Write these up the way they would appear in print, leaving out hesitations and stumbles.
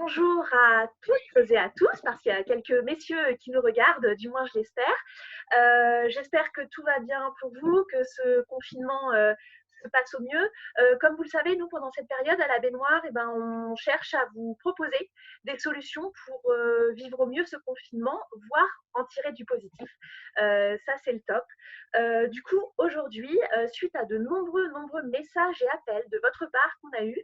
bonjour à toutes et à tous, parce qu'il y a quelques messieurs qui nous regardent, du moins je l'espère. J'espère que tout va bien pour vous, que ce confinement se passe au mieux. Comme vous le savez, nous, pendant cette période, à la baignoire, eh ben, on cherche à vous proposer des solutions pour vivre au mieux ce confinement, voire en tirer du positif. Ça, c'est le top. Du coup, aujourd'hui, suite à de nombreux messages et appels de votre part qu'on a eus,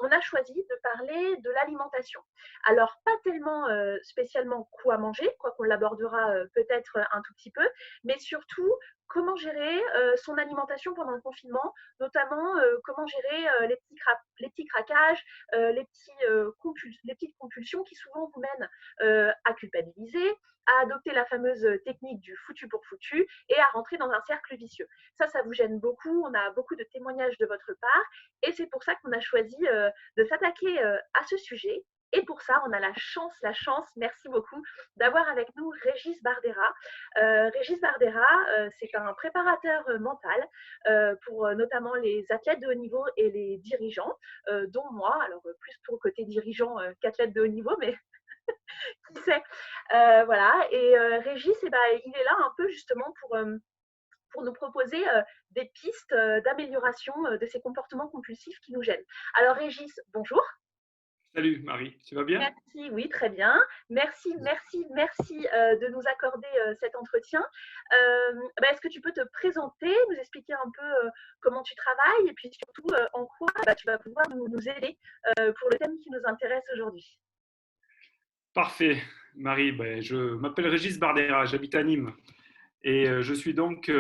on a choisi de parler de l'alimentation. Alors, pas tellement spécialement quoi manger, quoi qu'on l'abordera peut-être un tout petit peu, mais surtout comment gérer son alimentation pendant le confinement, notamment comment gérer les petits craquages, les petites compulsions qui souvent vous mènent à culpabiliser, à adopter la fameuse technique du foutu pour foutu et à rentrer dans un cercle vicieux. Ça vous gêne beaucoup, on a beaucoup de témoignages de votre part et c'est pour ça qu'on a choisi de s'attaquer à ce sujet. Et pour ça, on a la chance, merci beaucoup, d'avoir avec nous Régis Bardera. Régis Bardera, c'est un préparateur mental pour notamment les athlètes de haut niveau et les dirigeants, dont moi, alors plus pour le côté dirigeant qu'athlète de haut niveau, mais qui sait. Voilà, et Régis, eh ben, il est là un peu justement pour nous proposer des pistes d'amélioration de ces comportements compulsifs qui nous gênent. Alors Régis, bonjour. Salut Marie, tu vas bien? Merci, oui, très bien. Merci de nous accorder cet entretien. Est-ce que tu peux te présenter, nous expliquer un peu comment tu travailles et puis surtout en quoi tu vas pouvoir nous aider pour le thème qui nous intéresse aujourd'hui. Parfait Marie, je m'appelle Régis Bardera, j'habite à Nîmes et je suis donc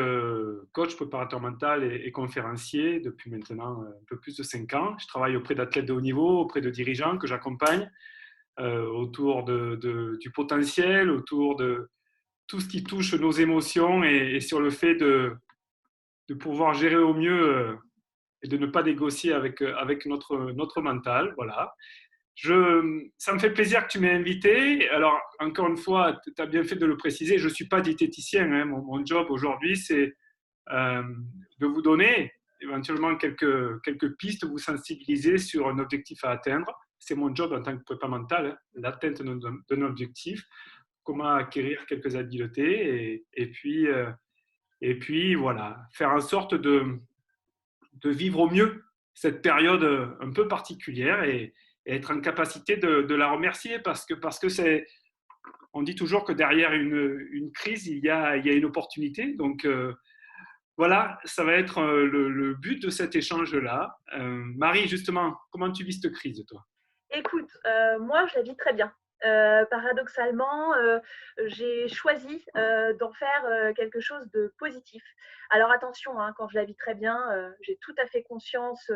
coach préparateur mental et conférencier depuis maintenant un peu plus de 5 ans. Je travaille auprès d'athlètes de haut niveau, auprès de dirigeants que j'accompagne autour du potentiel, autour de tout ce qui touche nos émotions et sur le fait de pouvoir gérer au mieux et de ne pas négocier avec notre mental. Voilà. Ça me fait plaisir que tu m'aies invité. Alors, encore une fois, tu as bien fait de le préciser, je ne suis pas diététicien. Hein. Mon job aujourd'hui, c'est euh, de vous donner éventuellement quelques pistes, vous sensibiliser sur un objectif à atteindre. C'est mon job en tant que prépa mental, hein, l'atteinte d'un objectif, comment acquérir quelques habiletés et puis voilà, faire en sorte de vivre au mieux cette période un peu particulière et être en capacité de la remercier parce que c'est, on dit toujours que derrière une crise, il y a une opportunité. Donc voilà, ça va être le but de cet échange-là. Marie, justement, comment tu vis cette crise, toi? Écoute, moi, je la vis très bien. Paradoxalement, j'ai choisi d'en faire quelque chose de positif. Alors attention, hein, quand je la vis très bien, j'ai tout à fait conscience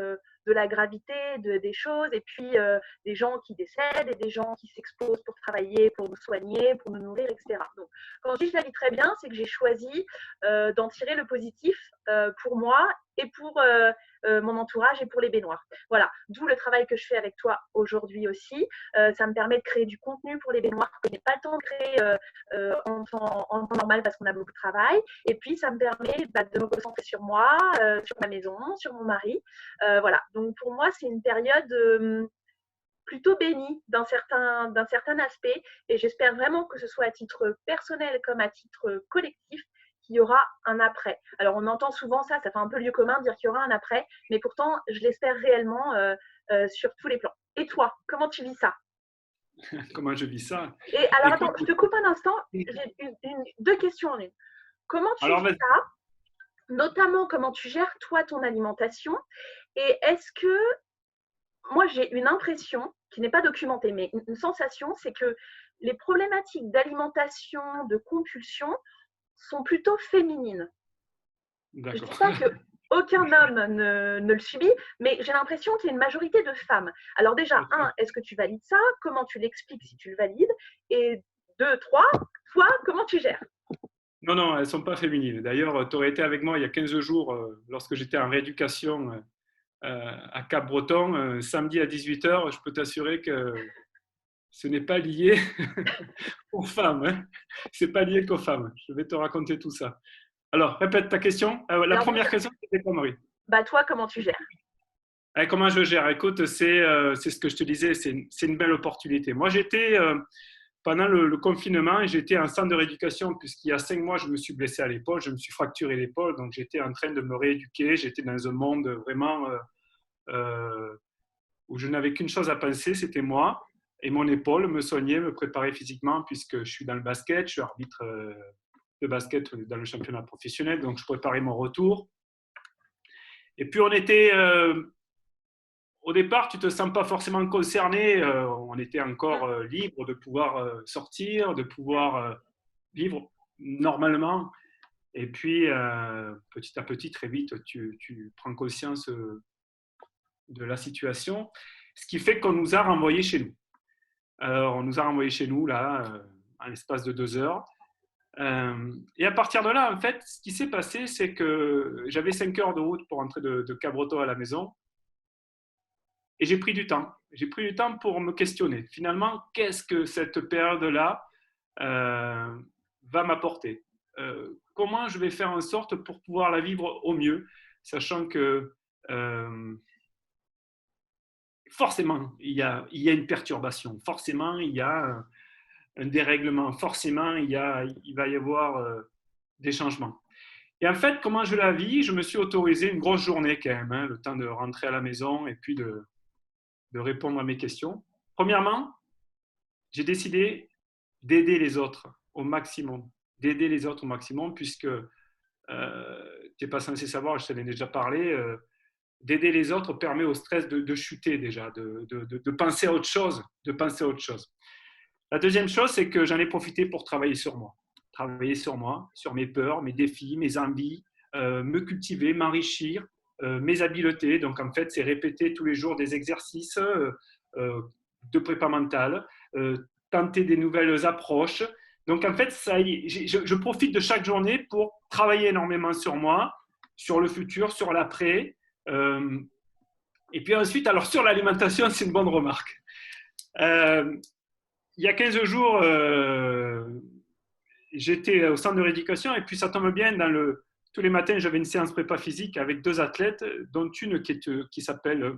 de la gravité des choses et puis des gens qui décèdent et des gens qui s'exposent pour travailler, pour nous soigner, pour nous nourrir, etc. Donc, quand je dis que je la vis très bien, c'est que j'ai choisi d'en tirer le positif pour moi et pour mon entourage et pour les baignoires. Voilà, d'où le travail que je fais avec toi aujourd'hui aussi. Ça me permet de créer du contenu pour les baignoires que je n'ai pas le temps de créer en temps normal parce qu'on a beaucoup de travail. Et puis, ça me permet de me concentrer sur moi, sur ma maison, sur mon mari. Voilà, donc pour moi, c'est une période plutôt bénie d'un certain aspect. Et j'espère vraiment que ce soit à titre personnel comme à titre collectif qu'il y aura un après. Alors on entend souvent ça, ça fait un peu lieu commun de dire qu'il y aura un après, mais pourtant je l'espère réellement sur tous les plans. Et toi, comment tu vis ça? Comment je vis ça? Et alors Écoute, attends, je te coupe un instant, j'ai deux questions en une. Comment tu alors vis ça? Notamment comment tu gères toi ton alimentation? Et est-ce que moi, j'ai une impression qui n'est pas documentée, mais une sensation, c'est que les problématiques d'alimentation, de compulsion sont plutôt féminines. Je ne dis d'accord. pas que aucun homme ne le subit, mais j'ai l'impression qu'il y a une majorité de femmes. Alors déjà, un, est-ce que tu valides ça? Comment tu l'expliques si tu le valides? Et deux, trois, toi, comment tu gères? Non, non, elles ne sont pas féminines. D'ailleurs, tu aurais été avec moi il y a 15 jours lorsque j'étais en rééducation à Cap-Breton, samedi à 18 h. Je peux t'assurer que ce n'est pas lié aux femmes. Hein. Ce n'est pas lié qu'aux femmes. Je vais te raconter tout ça. Alors, répète ta question. La Alors déjà, première question, c'était quoi, Marie? toi, comment tu gères? Comment je gère? Écoute, c'est ce que je te disais, c'est une belle opportunité. Moi, pendant le confinement, j'étais en centre de rééducation puisqu'il y a 5 mois, je me suis blessé à l'épaule, je me suis fracturé l'épaule, donc j'étais en train de me rééduquer, j'étais dans un monde vraiment euh, où je n'avais qu'une chose à penser, c'était moi et mon épaule, me soigner, me préparer physiquement puisque je suis dans le basket, je suis arbitre de basket dans le championnat professionnel, donc je préparais mon retour. Et puis on était au départ, tu ne te sens pas forcément concerné. On était encore libre de pouvoir sortir, de pouvoir vivre normalement. Et puis, petit à petit, très vite, tu prends conscience de la situation. Ce qui fait qu'on nous a renvoyés chez nous. On nous a renvoyés chez nous, là, en l'espace de 2 heures. Et à partir de là, en fait, ce qui s'est passé, c'est que j'avais 5 heures de route pour rentrer de Cabreton à la maison. Et j'ai pris du temps. J'ai pris du temps pour me questionner. Finalement, qu'est-ce que cette période-là va m'apporter? Comment je vais faire en sorte pour pouvoir la vivre au mieux, sachant que forcément, il y a une perturbation. Forcément, il y a un dérèglement. Forcément, il va y avoir des changements. Et en fait, comment je la vis? Je me suis autorisé une grosse journée quand même, hein, le temps de rentrer à la maison et puis de répondre à mes questions. Premièrement, j'ai décidé d'aider les autres au maximum, puisque tu n'es pas censé savoir, je t'en ai déjà parlé, d'aider les autres permet au stress de chuter déjà, de penser à autre chose, La deuxième chose, c'est que j'en ai profité pour travailler sur moi, sur mes peurs, mes défis, mes envies, me cultiver, m'enrichir, mes habiletés. Donc en fait, c'est répéter tous les jours des exercices de prépa mentale, tenter des nouvelles approches. Donc en fait, je profite de chaque journée pour travailler énormément sur moi, sur le futur, sur l'après. Et puis ensuite, alors sur l'alimentation, c'est une bonne remarque. Il y a 15 jours, j'étais au centre de rééducation et puis ça tombe bien, tous les matins, j'avais une séance prépa physique avec 2 athlètes, dont une qui s'appelle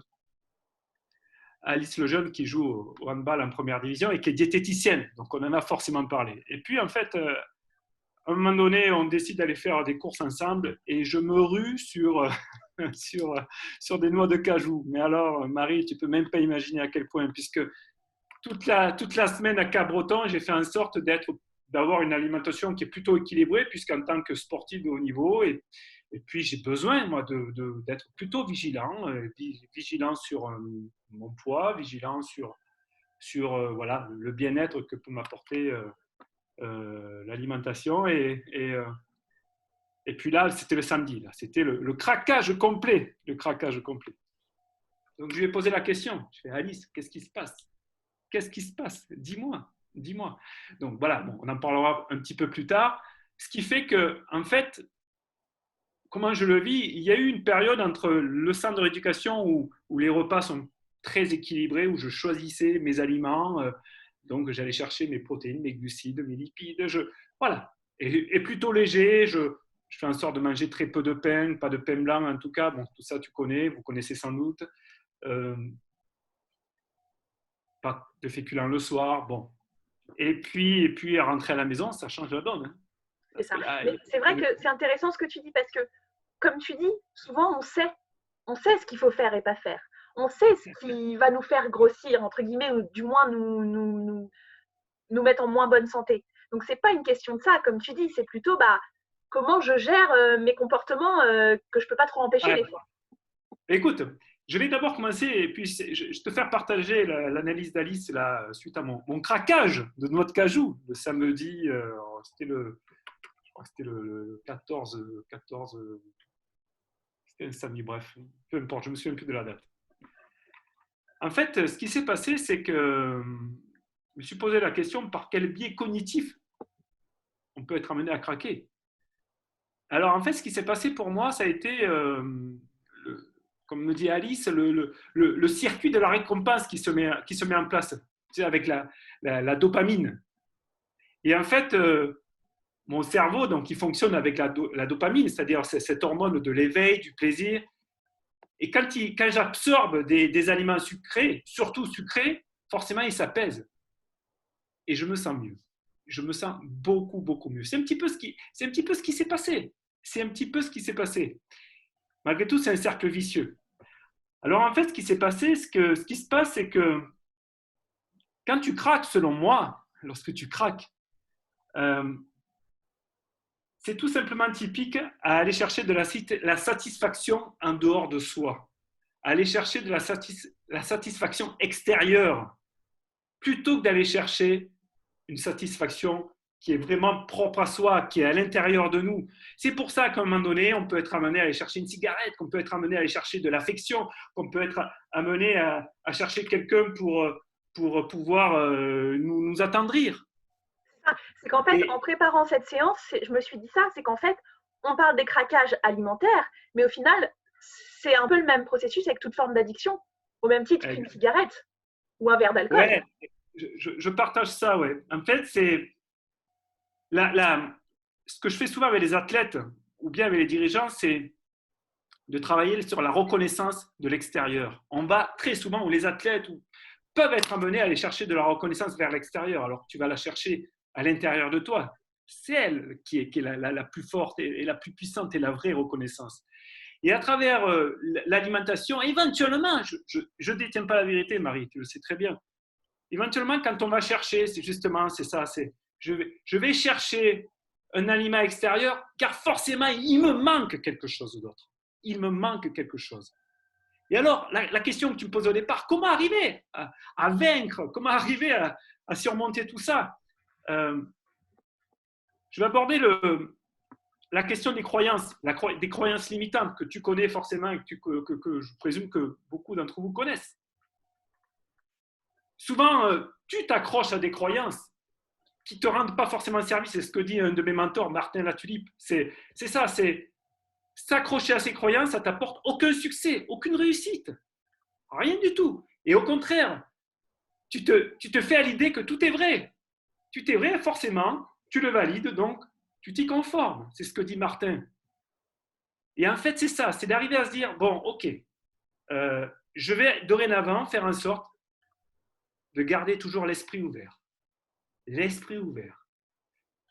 Alice Lejeune, qui joue au handball en première division et qui est diététicienne. Donc, on en a forcément parlé. Et puis, en fait, à un moment donné, on décide d'aller faire des courses ensemble et je me rue sur des noix de cajou. Mais alors, Marie, tu ne peux même pas imaginer à quel point, puisque toute la semaine à Cabreton, j'ai fait en sorte d'avoir une alimentation qui est plutôt équilibrée, puisqu'en tant que sportif de haut niveau, et puis j'ai besoin, moi, d'être plutôt vigilant sur mon poids, vigilant sur voilà, le bien-être que peut m'apporter l'alimentation. Et puis là, c'était le samedi, là, c'était le craquage complet. Donc je lui ai posé la question, je fais Alice, qu'est-ce qui se passe? Dis-moi. Donc voilà, bon, on en parlera un petit peu plus tard. Ce qui fait que, en fait, comment je le vis, il y a eu une période entre le centre de rééducation où les repas sont très équilibrés, où je choisissais mes aliments, donc j'allais chercher mes protéines, mes glucides, mes lipides, voilà, et plutôt léger, je fais en sorte de manger très peu de pain, pas de pain blanc en tout cas, bon, tout ça tu connais, vous connaissez sans doute, pas de féculents le soir, bon. Et puis à rentrer à la maison, ça change la donne. Hein. C'est ça. Mais c'est vrai que c'est intéressant ce que tu dis parce que, comme tu dis, souvent on sait ce qu'il faut faire et pas faire. On sait ce qui va nous faire grossir, entre guillemets, ou du moins nous mettre en moins bonne santé. Donc, c'est pas une question de ça, comme tu dis, c'est plutôt comment je gère mes comportements que je peux pas trop empêcher des fois. Écoute, je vais d'abord commencer et puis je te faire partager l'analyse d'Alice là, suite à mon craquage de noix de cajou le samedi. Je crois que c'était le 14, c'était un samedi, bref, peu importe, je me souviens plus de la date. En fait, ce qui s'est passé, c'est que je me suis posé la question par quel biais cognitif on peut être amené à craquer. Alors en fait, ce qui s'est passé pour moi, ça a été comme me dit Alice, le circuit de la récompense qui se met en place, tu sais, avec la dopamine. Et en fait, mon cerveau, donc, il fonctionne avec la dopamine, c'est-à-dire cette hormone de l'éveil, du plaisir. Et quand j'absorbe des aliments sucrés, surtout sucrés, forcément, ils s'apaisent. Et je me sens mieux. Je me sens beaucoup, beaucoup mieux. C'est un petit peu ce qui s'est passé. C'est un petit peu ce qui s'est passé. Malgré tout, c'est un cercle vicieux. Alors, en fait, ce qui s'est passé, ce qui se passe, c'est que quand tu craques, selon moi, lorsque tu craques, c'est tout simplement typique à aller chercher de la satisfaction en dehors de soi, à aller chercher de la satisfaction extérieure, plutôt que d'aller chercher une satisfaction qui est vraiment propre à soi, qui est à l'intérieur de nous. C'est pour ça qu'à un moment donné, on peut être amené à aller chercher une cigarette, qu'on peut être amené à aller chercher de l'affection, qu'on peut être amené à chercher quelqu'un pour pouvoir nous attendrir. C'est qu'en fait, en préparant cette séance, je me suis dit ça, c'est qu'en fait, on parle des craquages alimentaires, mais au final, c'est un peu le même processus avec toute forme d'addiction, au même titre qu'une cigarette ou un verre d'alcool. Ouais, je partage ça, ouais. En fait, c'est ce que je fais souvent avec les athlètes ou bien avec les dirigeants, c'est de travailler sur la reconnaissance de l'extérieur. On va très souvent, où les athlètes peuvent être amenés à aller chercher de la reconnaissance vers l'extérieur, alors que tu vas la chercher à l'intérieur de toi. C'est elle qui est la plus forte et la plus puissante et la vraie reconnaissance. Et à travers l'alimentation, éventuellement, je ne détiens pas la vérité, Marie, tu le sais très bien. Éventuellement, quand on va chercher, c'est ça, je vais chercher un aliment extérieur, car forcément, il me manque quelque chose d'autre. Il me manque quelque chose. Et alors, la question que tu me poses au départ, comment arriver à vaincre, comment arriver à surmonter tout ça? Je vais aborder la question des croyances, des croyances limitantes que tu connais forcément et que je présume que beaucoup d'entre vous connaissent. Souvent, tu t'accroches à des croyances qui ne te rendent pas forcément service. C'est ce que dit un de mes mentors, Martin Latulippe. C'est ça, c'est s'accrocher à ces croyances, ça ne t'apporte aucun succès, aucune réussite. Rien du tout. Et au contraire, tu te fais à l'idée que tout est vrai. Tout est vrai, forcément, tu le valides, donc tu t'y conformes. C'est ce que dit Martin. Et en fait, c'est ça, c'est d'arriver à se dire, bon, ok, je vais dorénavant faire en sorte de garder toujours l'esprit ouvert. L'esprit ouvert.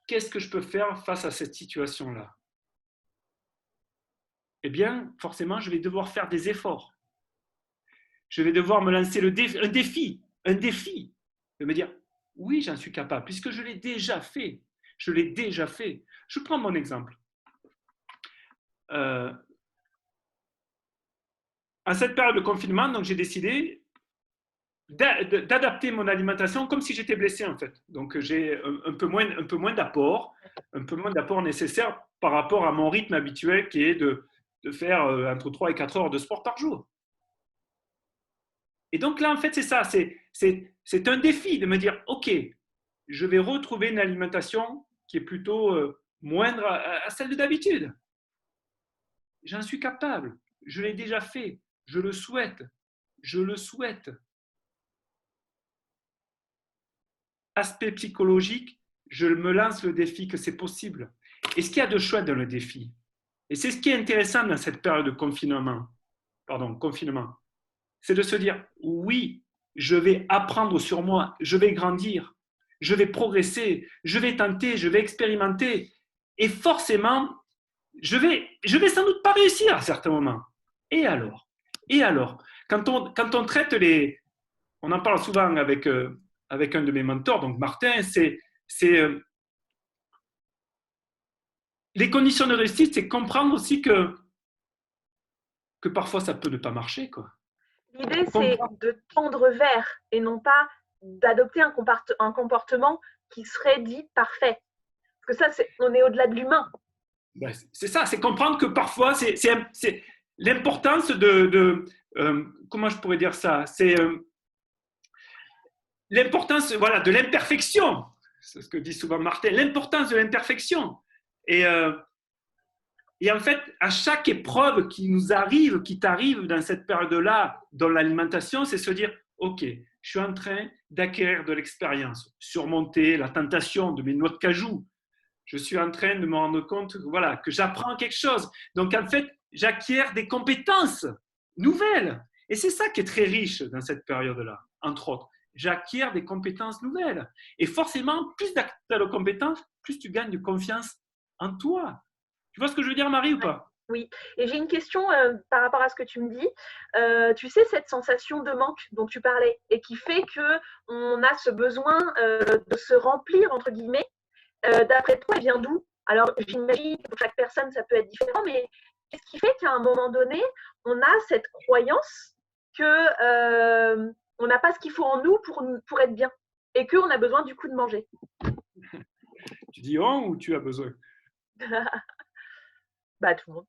Qu'est-ce que je peux faire face à cette situation-là? Eh bien, forcément, je vais devoir faire des efforts. Je vais devoir me lancer un défi, de me dire, oui, j'en suis capable, puisque je l'ai déjà fait. Je l'ai déjà fait. Je prends mon exemple. À cette période de confinement, donc j'ai décidé d'adapter mon alimentation comme si j'étais blessé en fait. Donc j'ai un peu moins d'apport nécessaire par rapport à mon rythme habituel qui est de faire entre 3 et 4 heures de sport par jour. Et donc là, en fait, c'est ça, c'est un défi de me dire, ok, je vais retrouver une alimentation qui est plutôt moindre à celle de d'habitude. J'en suis capable, je l'ai déjà fait, je le souhaite. Aspect psychologique, je me lance le défi que c'est possible. Et ce qu'il y a de chouette dans le défi, et c'est ce qui est intéressant dans cette période de confinement, c'est de se dire, oui, je vais apprendre sur moi, je vais grandir, je vais progresser, je vais tenter, je vais expérimenter. Et forcément, je vais sans doute pas réussir à certains moments. Et alors, quand on traite on en parle souvent avec un de mes mentors, donc Martin, c'est les conditions de réussite, c'est comprendre aussi que parfois ça peut ne pas marcher, quoi. L'idée, c'est de tendre vers et non pas d'adopter un comportement qui serait dit parfait. Parce que ça, on est au-delà de l'humain. Ben, c'est ça, c'est comprendre que parfois, c'est l'importance comment je pourrais dire ça? C'est l'importance de l'imperfection. C'est ce que dit souvent Martin, l'importance de l'imperfection. Et en fait, à chaque épreuve qui t'arrive dans cette période-là, dans l'alimentation, c'est se dire, ok, je suis en train d'acquérir de l'expérience, surmonter la tentation de mes noix de cajou. Je suis en train de me rendre compte que j'apprends quelque chose. Donc, en fait, j'acquiers des compétences. nouvelles. Et c'est ça qui est très riche dans cette période-là, entre autres. J'acquiers des compétences nouvelles. Et forcément, plus tu as de compétences, plus tu gagnes de confiance en toi. Tu vois ce que je veux dire, Marie, ou pas? Oui, et j'ai une question par rapport à ce que tu me dis. Tu sais, cette sensation de manque dont tu parlais et qui fait qu'on a ce besoin de se remplir, entre guillemets, d'après toi, elle vient d'où? Alors, j'imagine que pour chaque personne, ça peut être différent, mais qu'est-ce qui fait qu'à un moment donné, on a cette croyance que on n'a pas ce qu'il faut en nous pour être bien et qu'on a besoin du coup de manger? Tu dis on ou tu as besoin? Bah, tout le monde.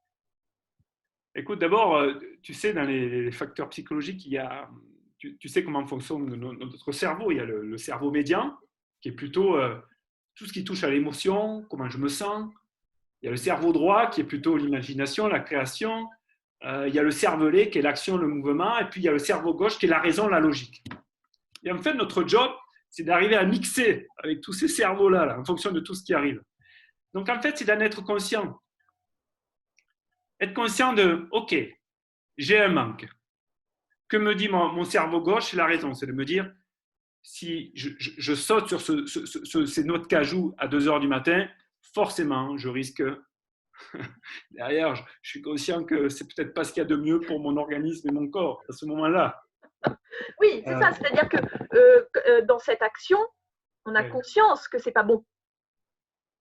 Écoute, d'abord, tu sais, dans les facteurs psychologiques, tu sais comment fonctionne notre cerveau. Il y a le cerveau médian, qui est plutôt tout ce qui touche à l'émotion, comment je me sens. Il y a le cerveau droit, qui est plutôt l'imagination, la création. Il y a le cervelet, qui est l'action, le mouvement. Et puis, il y a le cerveau gauche, qui est la raison, la logique. Et en fait, notre job, c'est d'arriver à mixer avec tous ces cerveaux-là, là, en fonction de tout ce qui arrive. Donc, en fait, c'est d'en être conscient. Être conscient de, OK, j'ai un manque. Que me dit mon cerveau gauche? C'est la raison, c'est de me dire, si je saute sur ces noix de cajou à 2 heures du matin, forcément, je risque. Derrière, je suis conscient que c'est peut-être pas ce qu'il y a de mieux pour mon organisme et mon corps à ce moment-là. Oui, c'est ça. C'est-à-dire que dans cette action, on a conscience que c'est pas bon.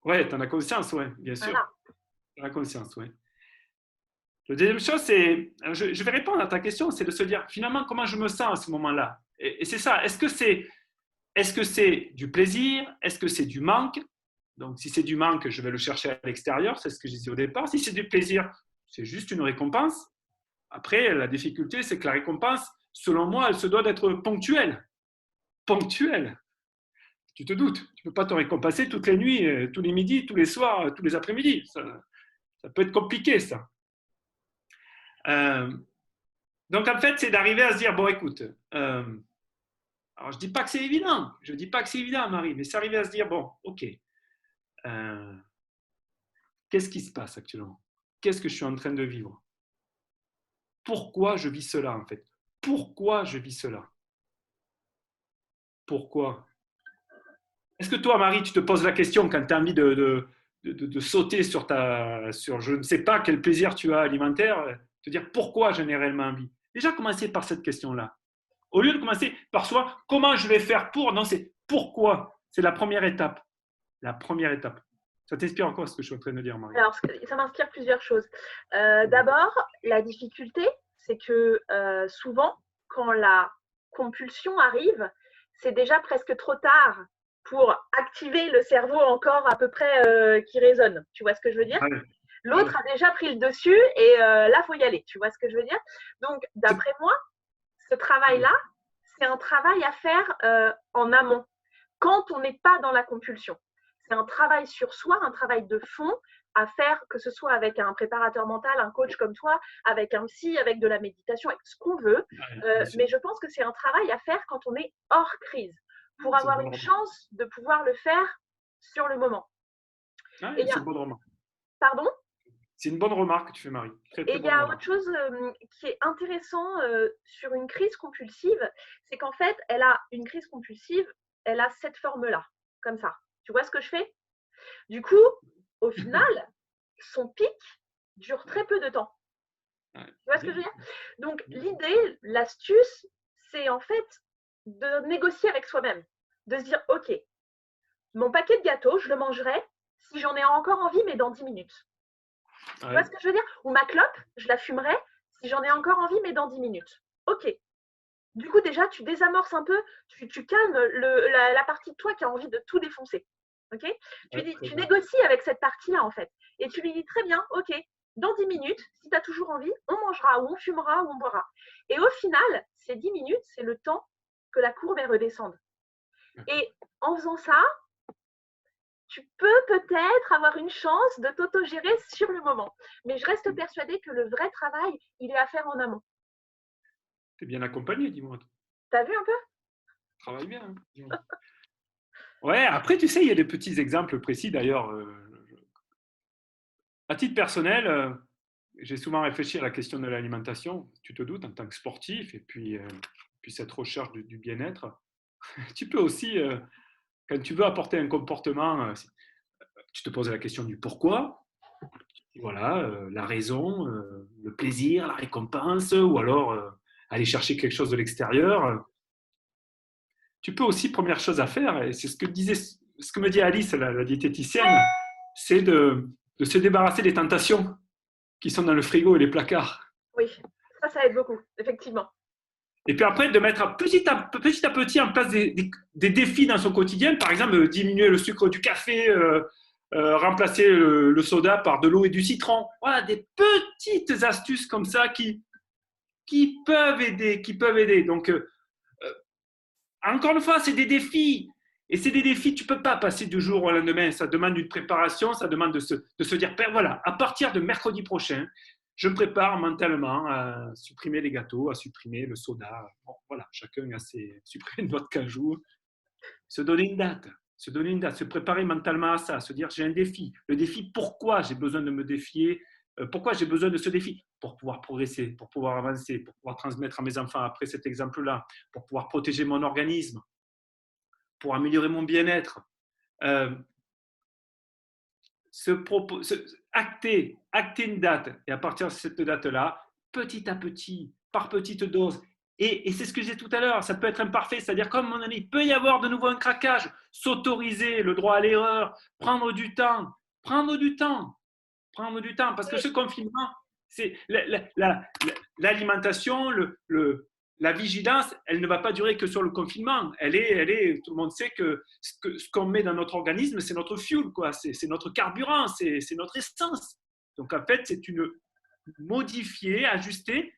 Ouais, tu en as conscience, ouais, bien sûr. Voilà. Tu en as conscience, ouais. La deuxième chose, c'est, je vais répondre à ta question, c'est de se dire finalement comment je me sens à ce moment-là. Et c'est ça. Est-ce que c'est du plaisir? Est-ce que c'est du manque? Donc, si c'est du manque, je vais le chercher à l'extérieur, c'est ce que je disais au départ. Si c'est du plaisir, c'est juste une récompense. Après, la difficulté, c'est que la récompense, selon moi, elle se doit d'être ponctuelle. Ponctuelle. Tu te doutes, tu ne peux pas te récompenser toutes les nuits, tous les midis, tous les soirs, tous les après-midi. Ça peut être compliqué, ça. Donc, en fait, c'est d'arriver à se dire, bon, écoute, alors je ne dis pas que c'est évident, je ne dis pas que c'est évident, Marie, mais c'est arriver à se dire, bon, ok, qu'est-ce qui se passe actuellement? Qu'est-ce que je suis en train de vivre? Pourquoi je vis cela, en fait? Pourquoi je vis cela? Pourquoi? Est-ce que toi, Marie, tu te poses la question quand tu as envie de sauter sur je ne sais pas quel plaisir tu as alimentaire, te dire pourquoi j'en ai réellement envie? Déjà, commencer par cette question-là. Au lieu de commencer par soi, comment je vais faire pour? Non, c'est pourquoi. C'est la première étape. La première étape. Ça t'inspire encore ce que je suis en train de dire, Marie? Alors, ça m'inspire plusieurs choses. D'abord, la difficulté, c'est que souvent, quand la compulsion arrive, c'est déjà presque trop tard pour activer le cerveau encore à peu près qui résonne. Tu vois ce que je veux dire? Ouais. L'autre a déjà pris le dessus et là, il faut y aller. Tu vois ce que je veux dire? Donc, d'après moi, ce travail-là, c'est un travail à faire en amont, quand on n'est pas dans la compulsion. C'est un travail sur soi, un travail de fond à faire, que ce soit avec un préparateur mental, un coach comme toi, avec un psy, avec de la méditation, avec ce qu'on veut. Mais je pense que c'est un travail à faire quand on est hors crise, pour avoir une chance de pouvoir le faire sur le moment. Ouais, c'est une bonne remarque. Pardon? C'est une bonne remarque que tu fais, Marie. Très, très Et il y a autre remarque. chose qui est intéressant sur une crise compulsive, c'est qu'en fait, elle a une crise compulsive, elle a cette forme-là, comme ça. Tu vois ce que je fais? Du coup, au final, son pic dure très peu de temps. Ouais, tu vois ce que je veux dire? Donc, l'idée, l'astuce, c'est en fait de négocier avec soi-même, de se dire, OK, mon paquet de gâteaux, je le mangerai si j'en ai encore envie, mais dans 10 minutes. Tu vois ce que je veux dire? Ou ma clope, je la fumerai si j'en ai encore envie, mais dans 10 minutes. OK. Du coup, déjà, tu désamorces un peu, tu calmes la partie de toi qui a envie de tout défoncer. OK? Tu négocies avec cette partie-là, en fait. Et tu lui dis très bien, OK, dans 10 minutes, si tu as toujours envie, on mangera, ou on fumera, ou on boira. Et au final, ces 10 minutes, c'est le temps que la courbe redescende. Et en faisant ça, tu peux peut-être avoir une chance de t'autogérer sur le moment. Mais je reste persuadée que le vrai travail, il est à faire en amont. Tu es bien accompagné, dis-moi. T'as vu un peu? Travaille bien. Hein, ouais, après, tu sais, il y a des petits exemples précis d'ailleurs. À titre personnel, j'ai souvent réfléchi à la question de l'alimentation, tu te doutes, en tant que sportif, et puis cette recherche du bien-être. Tu peux aussi, quand tu veux apporter un comportement, tu te poses la question du pourquoi, voilà, la raison, le plaisir, la récompense, ou alors aller chercher quelque chose de l'extérieur. Tu peux aussi, première chose à faire, et c'est ce que me dit Alice, la diététicienne, c'est de se débarrasser des tentations qui sont dans le frigo et les placards. Oui, ça aide beaucoup, effectivement. Et puis après, de mettre petit à petit en place des défis dans son quotidien. Par exemple, diminuer le sucre du café, remplacer le soda par de l'eau et du citron. Voilà, des petites astuces comme ça qui peuvent aider. Donc, encore une fois, c'est des défis. Et c'est des défis, tu ne peux pas passer du jour au lendemain. Ça demande une préparation, ça demande de se dire, ben voilà, à partir de mercredi prochain, je me prépare mentalement à supprimer les gâteaux, à supprimer le soda. Bon, voilà, chacun a ses supprimer une vodka jour. Se donner une date, se préparer mentalement à ça, se dire j'ai un défi. Le défi, pourquoi j'ai besoin de me défier, pourquoi j'ai besoin de ce défi? Pour pouvoir progresser, pour pouvoir avancer, pour pouvoir transmettre à mes enfants après cet exemple-là, pour pouvoir protéger mon organisme, pour améliorer mon bien-être. Euh, acter une date, et à partir de cette date-là, petit à petit, par petite dose, et c'est ce que je disais tout à l'heure, ça peut être imparfait, c'est-à-dire comme mon ami, il peut y avoir de nouveau un craquage, s'autoriser le droit à l'erreur, prendre du temps, parce que ce confinement, c'est l'alimentation, la vigilance, elle ne va pas durer que sur le confinement. Tout le monde sait que ce qu'on met dans notre organisme, c'est notre fuel, quoi. C'est notre carburant, c'est notre essence. Donc en fait, c'est une modifier, ajuster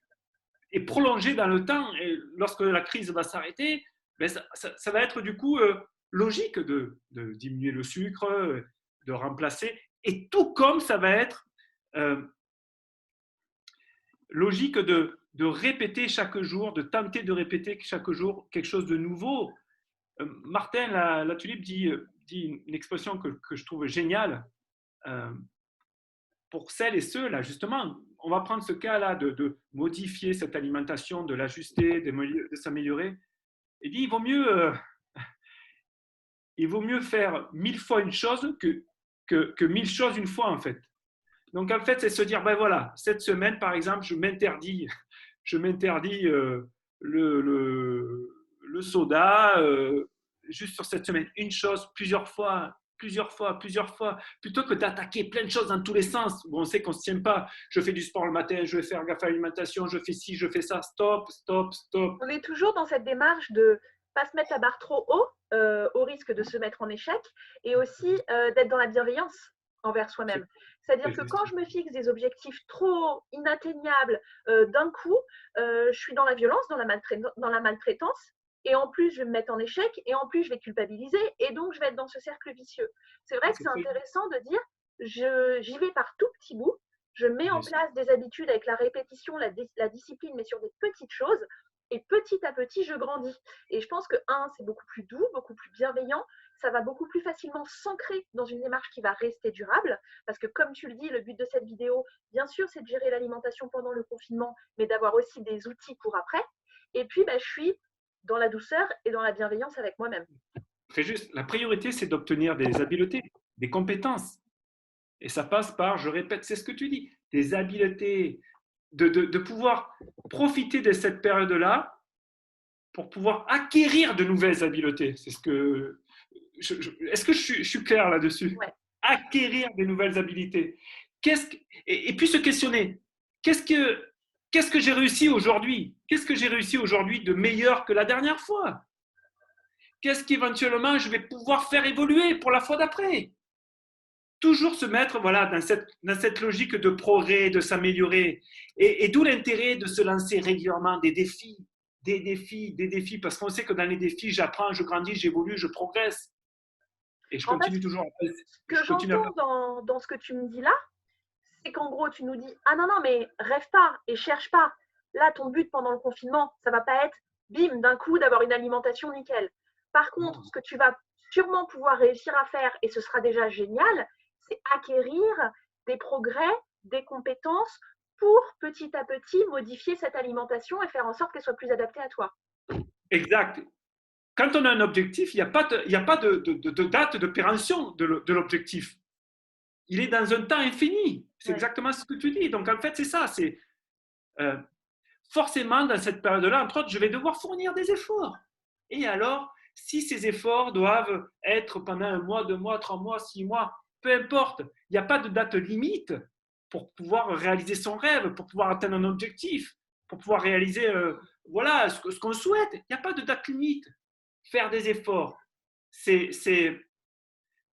et prolonger dans le temps. Et lorsque la crise va s'arrêter, ben ça va être du coup logique de diminuer le sucre, de remplacer. Et tout comme ça va être logique de répéter chaque jour, de tenter de répéter chaque jour quelque chose de nouveau. Martin la Tulipe dit une expression que je trouve géniale. Pour celles et ceux, là, justement, on va prendre ce cas-là de modifier cette alimentation, de l'ajuster, de s'améliorer. Il dit, il vaut mieux faire 1000 fois une chose que 1000 choses une fois, en fait. Donc, en fait, c'est se dire, ben voilà, cette semaine, par exemple, je m'interdis le soda juste sur cette semaine. Une chose, plusieurs fois, plutôt que d'attaquer plein de choses dans tous les sens, où on sait qu'on ne se tient pas. Je fais du sport le matin, je vais faire gaffe à l'alimentation, je fais ci, je fais ça. Stop. On est toujours dans cette démarche de pas se mettre la barre trop haut, au risque de se mettre en échec, et aussi d'être dans la bienveillance envers soi-même. C'est-à-dire que quand je me fixe des objectifs trop inatteignables d'un coup, je suis dans la violence, dans la maltraitance, et en plus je vais me mettre en échec, et en plus je vais culpabiliser, et donc je vais être dans ce cercle vicieux. C'est vrai que c'est intéressant de dire, j'y vais par tout petits bouts, je mets en place des habitudes avec la répétition, la discipline, mais sur des petites choses, et petit à petit, je grandis. Et je pense que, c'est beaucoup plus doux, beaucoup plus bienveillant, ça va beaucoup plus facilement s'ancrer dans une démarche qui va rester durable, parce que comme tu le dis, le but de cette vidéo, bien sûr, c'est de gérer l'alimentation pendant le confinement, mais d'avoir aussi des outils pour après. Et puis, je suis dans la douceur et dans la bienveillance avec moi-même. Très juste. La priorité, c'est d'obtenir des habiletés, des compétences. Et ça passe par, je répète, c'est ce que tu dis, des habiletés, de pouvoir profiter de cette période-là pour pouvoir acquérir de nouvelles habiletés. C'est ce que. Est-ce que je suis clair là-dessus? Ouais. Acquérir des nouvelles habiletés. Et puis se questionner. Qu'est-ce que j'ai réussi aujourd'hui? Qu'est-ce que j'ai réussi aujourd'hui de meilleur que la dernière fois? Qu'est-ce qu'éventuellement je vais pouvoir faire évoluer pour la fois d'après? Toujours se mettre dans cette logique de progrès, de s'améliorer. Et d'où l'intérêt de se lancer régulièrement des défis, parce qu'on sait que dans les défis, j'apprends, je grandis, j'évolue, je progresse. Et je continue toujours. Ce que j'entends dans ce que tu me dis là, c'est qu'en gros, tu nous dis, ah non, mais rêve pas et cherche pas. Là, ton but pendant le confinement, ça va pas être, bim, d'un coup, d'avoir une alimentation nickel. Par contre, ce que tu vas sûrement pouvoir réussir à faire, et ce sera déjà génial, c'est acquérir des progrès, des compétences pour petit à petit modifier cette alimentation et faire en sorte qu'elle soit plus adaptée à toi. Exact. Quand on a un objectif, il n'y a pas de date de péremption de l'objectif. Il est dans un temps infini. C'est exactement ce que tu dis. Donc, en fait, c'est ça. C'est forcément, dans cette période-là, entre autres, je vais devoir fournir des efforts. Et alors, si ces efforts doivent être pendant 1 mois, 2 mois, 3 mois, 6 mois, peu importe, il n'y a pas de date limite pour pouvoir réaliser son rêve, pour pouvoir atteindre un objectif, pour pouvoir réaliser voilà, ce qu'on souhaite. Il n'y a pas de date limite. Faire des efforts, c'est...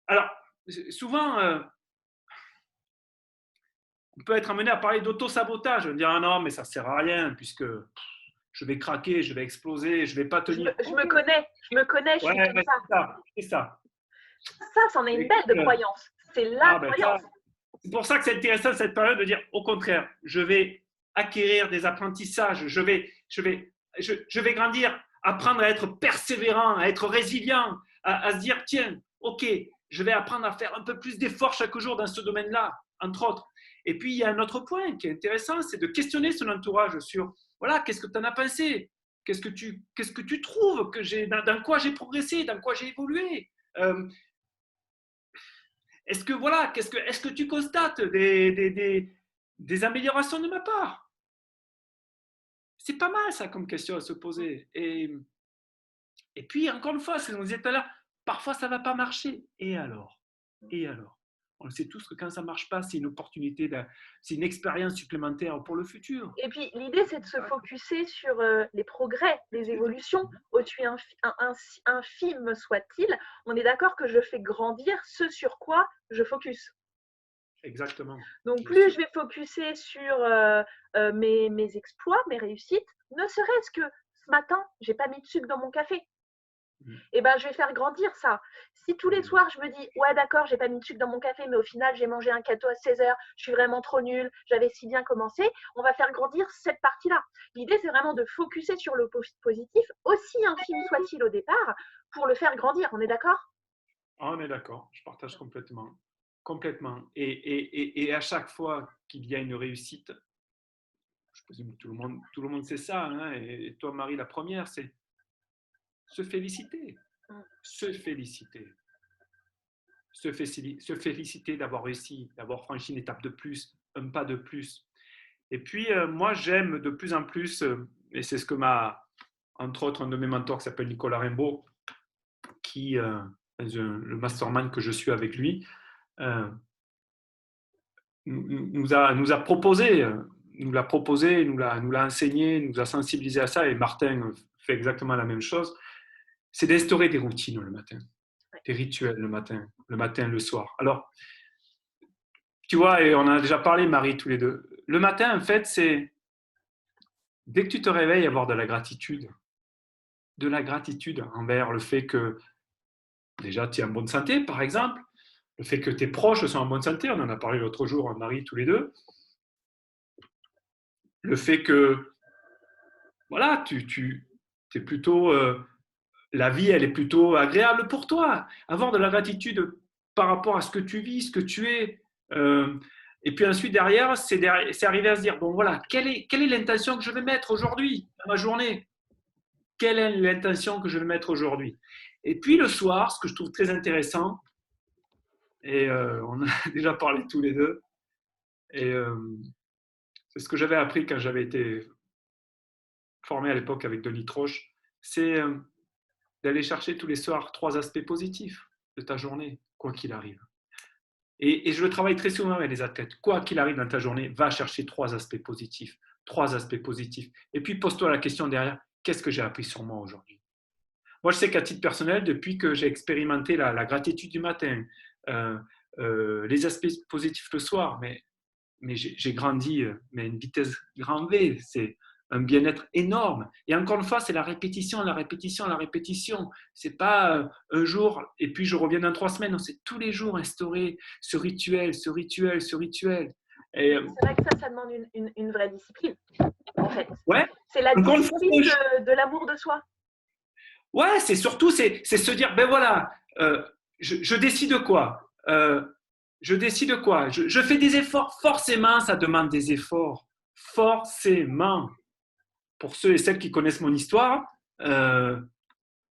Alors, souvent, on peut être amené à parler d'auto-sabotage. On dire, ah non, mais ça ne sert à rien, puisque je vais craquer, je vais exploser, je ne vais pas tenir. Je me connais, je suis comme ça. C'est ça. Ça, c'en est une belle de croyance. C'est la croyance. C'est pour ça que c'est intéressant cette période de dire, au contraire, je vais acquérir des apprentissages, je vais grandir, apprendre à être persévérant, à être résilient, à se dire, tiens, ok, je vais apprendre à faire un peu plus d'efforts chaque jour dans ce domaine-là, entre autres. Et puis, il y a un autre point qui est intéressant, c'est de questionner son entourage sur, voilà, qu'est-ce que tu en as pensé? Qu'est-ce que tu trouves que dans quoi j'ai progressé, dans quoi j'ai évolué? Est-ce que tu constates des améliorations de ma part? C'est pas mal ça comme question à se poser. Et puis, encore une fois, c'est ce qu'on disait tout à l'heure, parfois ça ne va pas marcher. Et alors? On le sait tous que quand ça ne marche pas, c'est une opportunité, c'est une expérience supplémentaire pour le futur. Et puis, l'idée, c'est de se focuser sur les progrès, les évolutions, aussi infime soit-il. On est d'accord que je fais grandir ce sur quoi je focus. Exactement. Donc, plus je vais focuser sur mes exploits, mes réussites, ne serait-ce que ce matin, je n'ai pas mis de sucre dans mon café. Et ben, je vais faire grandir ça. Si tous les soirs, je me dis, ouais, d'accord, j'ai pas mis de sucre dans mon café, mais au final, j'ai mangé un gâteau à 16h, je suis vraiment trop nulle, j'avais si bien commencé, on va faire grandir cette partie-là. L'idée, c'est vraiment de focuser sur le positif, aussi infime soit-il au départ, pour le faire grandir. On est d'accord? On est d'accord, je partage complètement. Complètement. Et à chaque fois qu'il y a une réussite, je présume que tout le monde sait ça, hein, et toi, Marie, la première, c'est se féliciter. Se féliciter. Se féliciter d'avoir réussi, d'avoir franchi une étape de plus, un pas de plus. Et puis, moi, j'aime de plus en plus, et c'est ce que m'a, entre autres, un de mes mentors qui s'appelle Nicolas Rimbaud, qui, le mastermind que je suis avec lui, nous a proposé, nous l'a enseigné, nous a sensibilisé à ça, et Martin fait exactement la même chose, c'est d'instaurer des routines le matin, des rituels le matin, le soir. Alors, tu vois, et on en a déjà parlé, Marie, tous les deux, le matin, en fait, c'est dès que tu te réveilles, avoir de la gratitude envers le fait que déjà tu es en bonne santé, par exemple, le fait que tes proches sont en bonne santé, on en a parlé l'autre jour, Marie, tous les deux, le fait que, voilà, tu es plutôt, la vie, elle est plutôt agréable pour toi. Avoir de la gratitude par rapport à ce que tu vis, ce que tu es. Et puis ensuite, derrière, c'est arriver à se dire, bon voilà, quelle est l'intention que je vais mettre aujourd'hui dans ma journée? Quelle est l'intention que je vais mettre aujourd'hui? Et puis le soir, ce que je trouve très intéressant, et on a déjà parlé tous les deux, et c'est ce que j'avais appris quand j'avais été formé à l'époque avec Denis Troche, c'est d'aller chercher tous les soirs 3 aspects positifs de ta journée, quoi qu'il arrive. Et je le travaille très souvent avec les athlètes. Quoi qu'il arrive dans ta journée, va chercher 3 aspects positifs. 3 aspects positifs. Et puis pose-toi la question derrière, qu'est-ce que j'ai appris sur moi aujourd'hui? Moi, je sais qu'à titre personnel, depuis que j'ai expérimenté la gratitude du matin, les aspects positifs le soir, mais j'ai grandi mais à une vitesse grand V. C'est un bien-être énorme. Et encore une fois, c'est la répétition, la répétition, la répétition. C'est pas un jour et puis je reviens dans 3 semaines. Non, c'est tous les jours instaurer ce rituel, ce rituel, ce rituel. Et, c'est vrai que ça demande une vraie discipline, en fait. Ouais. C'est la discipline de l'amour de soi. Ouais, c'est surtout c'est se dire, ben voilà, je décide quoi. Je décide quoi. Je fais des efforts. Forcément, ça demande des efforts. forcément, pour ceux et celles qui connaissent mon histoire, euh,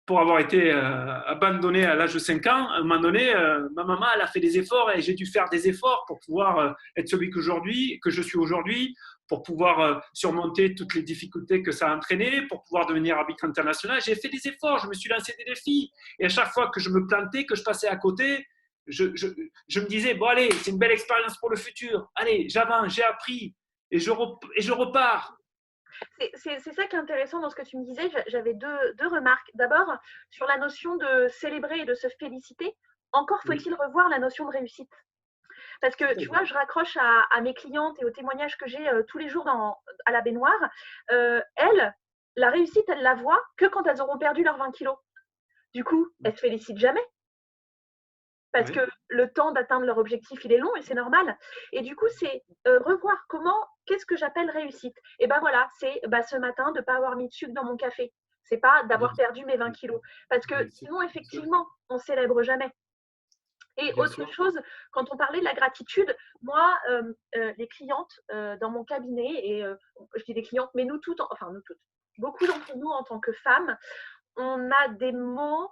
pour avoir été abandonné à l'âge de 5 ans, à un moment donné, ma maman, elle a fait des efforts et j'ai dû faire des efforts pour pouvoir être celui que je suis aujourd'hui, pour pouvoir surmonter toutes les difficultés que ça a entraîné, pour pouvoir devenir arbitre international. J'ai fait des efforts, je me suis lancé des défis. Et à chaque fois que je me plantais, que je passais à côté, je me disais, bon allez, c'est une belle expérience pour le futur. Allez, j'avance, j'ai appris et je repars. C'est ça qui est intéressant dans ce que tu me disais. J'avais deux remarques. D'abord, sur la notion de célébrer et de se féliciter, encore Oui, faut-il revoir la notion de réussite. Parce que tu vois, je raccroche à mes clientes et aux témoignages que j'ai tous les jours à la baignoire. Elles, la réussite, elles la voient que quand elles auront perdu leurs 20 kilos. Du coup, elles se félicitent jamais parce que oui, le temps d'atteindre leur objectif, il est long et c'est normal. Et du coup, c'est revoir qu'est-ce que j'appelle réussite. Et ben voilà, c'est ce matin de ne pas avoir mis de sucre dans mon café. C'est pas bien d'avoir sûr, perdu mes 20 kilos. Parce que bien sûr, sinon, bien sûr. effectivement, on célèbre jamais. Et Bien autre sûr. chose, quand on parlait de la gratitude, moi, les clientes dans mon cabinet, et je dis les clientes, mais nous toutes, enfin nous toutes, beaucoup d'entre nous en tant que femmes, on a des mots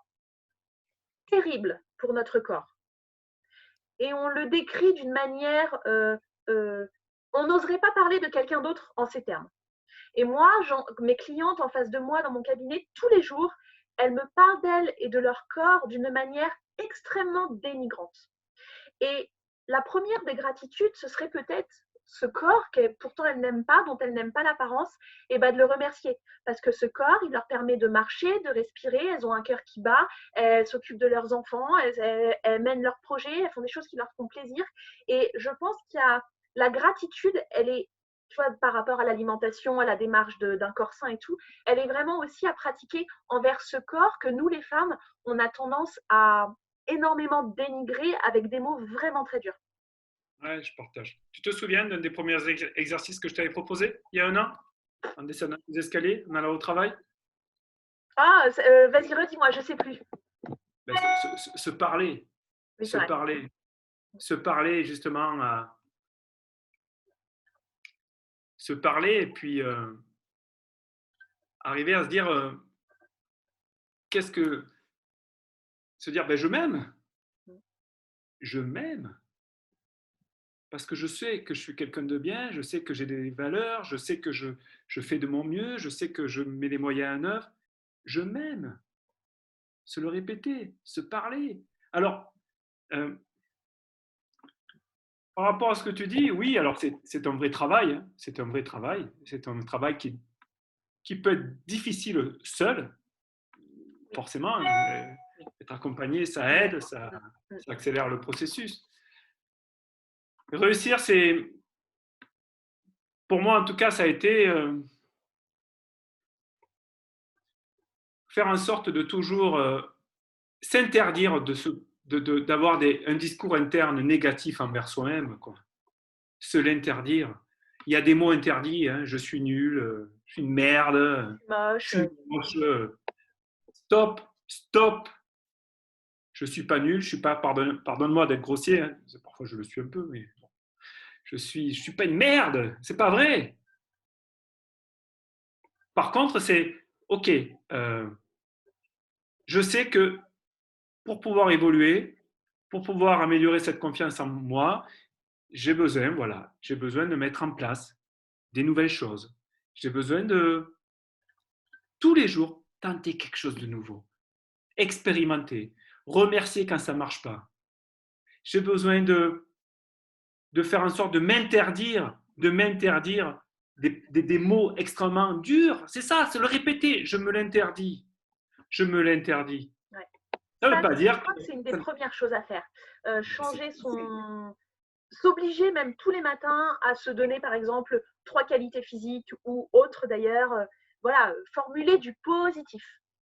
terribles pour notre corps. Et on le décrit d'une manière, on n'oserait pas parler de quelqu'un d'autre en ces termes. Et moi, mes clientes en face de moi dans mon cabinet, tous les jours, elles me parlent d'elles et de leur corps d'une manière extrêmement dénigrante. Et la première des gratitudes, ce serait peut-être ce corps que pourtant elles n'aiment pas, dont elles n'aiment pas l'apparence, et de le remercier. Parce que ce corps, il leur permet de marcher, de respirer, elles ont un cœur qui bat, elles s'occupent de leurs enfants, elles mènent leurs projets, elles font des choses qui leur font plaisir. Et je pense qu'il y a la gratitude, elle est, tu vois, par rapport à l'alimentation, à la démarche d'un corps sain et tout, elle est vraiment aussi à pratiquer envers ce corps que nous, les femmes, on a tendance à énormément dénigré avec des mots vraiment très durs. Ouais, je partage. Tu te souviens d'un des premiers exercices que je t'avais proposé il y a un an, en descendant les escaliers, en allant au travail? Ah, vas-y, redis-moi, je sais plus. Ben, se parler, Oui, c'est se vrai. parler, se parler justement, se parler et puis arriver à se dire, qu'est-ce que, se dire, ben, je m'aime, parce que je sais que je suis quelqu'un de bien, je sais que j'ai des valeurs, je sais que je fais de mon mieux, je sais que je mets les moyens en œuvre, je m'aime, se le répéter, se parler. Alors, euh, par rapport à ce que tu dis, oui, alors c'est un vrai travail, hein, c'est un vrai travail, c'est un travail qui peut être difficile seul, Oui, forcément. oui. Être accompagné, ça aide, Mm, mm. ça accélère le processus. Réussir, c'est, pour moi en tout cas, ça a été faire en sorte de toujours s'interdire d'avoir un discours interne négatif envers soi-même, quoi. Se l'interdire. Il y a des mots interdits, hein, je suis nul, je suis une merde, je Moche. suis moche. Stop, stop. Je suis pas nul, je suis pas, pardonne-moi d'être grossier, hein, parfois je le suis un peu, mais je suis pas une merde, c'est pas vrai. Par contre, c'est ok. euh, je sais que pour pouvoir évoluer, pour pouvoir améliorer cette confiance en moi, j'ai besoin de mettre en place des nouvelles choses. J'ai besoin de tous les jours tenter quelque chose de nouveau, expérimenter, remercier quand ça marche pas. J'ai besoin de faire en sorte de m'interdire des mots extrêmement durs. C'est ça, c'est le répéter. Je me l'interdis. Je me l'interdis. Ouais. Ça ne veut Ça, pas je dire crois que c'est une des que premières choses à faire. c'est Changer s'obliger même tous les matins à se donner, par exemple, 3 qualités physiques ou autres d'ailleurs. Voilà, formuler du positif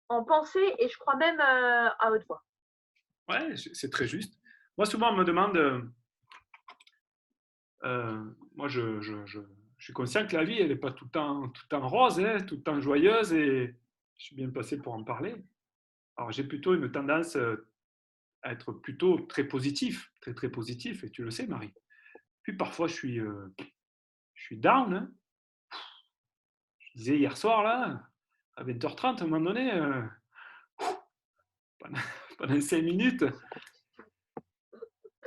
en pensée et je crois même à haute voix. ouais, c'est très juste. Moi, souvent, on me demande, moi, je suis conscient que la vie, elle n'est pas tout le temps rose, hein, tout le temps joyeuse, et je suis bien placé pour en parler. Alors, j'ai plutôt une tendance à être plutôt très positif, très très positif, et tu le sais, Marie. Puis parfois, je suis down, hein. disais hier soir, là, à 20h30, à un moment donné, pendant, pendant 5 minutes.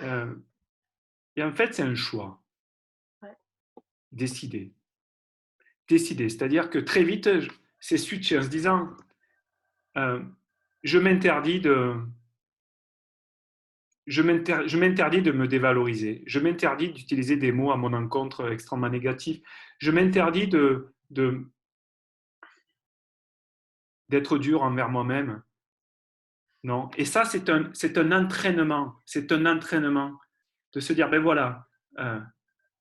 Euh, et en fait, c'est un choix. Ouais. Décider. Décider. C'est-à-dire que très vite, c'est switché en se disant, euh, je m'interdis de, je m'interdis de me dévaloriser. Je m'interdis d'utiliser des mots à mon encontre extrêmement négatifs. Je m'interdis d'être dur envers moi-même. Non. Et ça, c'est un entraînement. C'est un entraînement de se dire, ben voilà,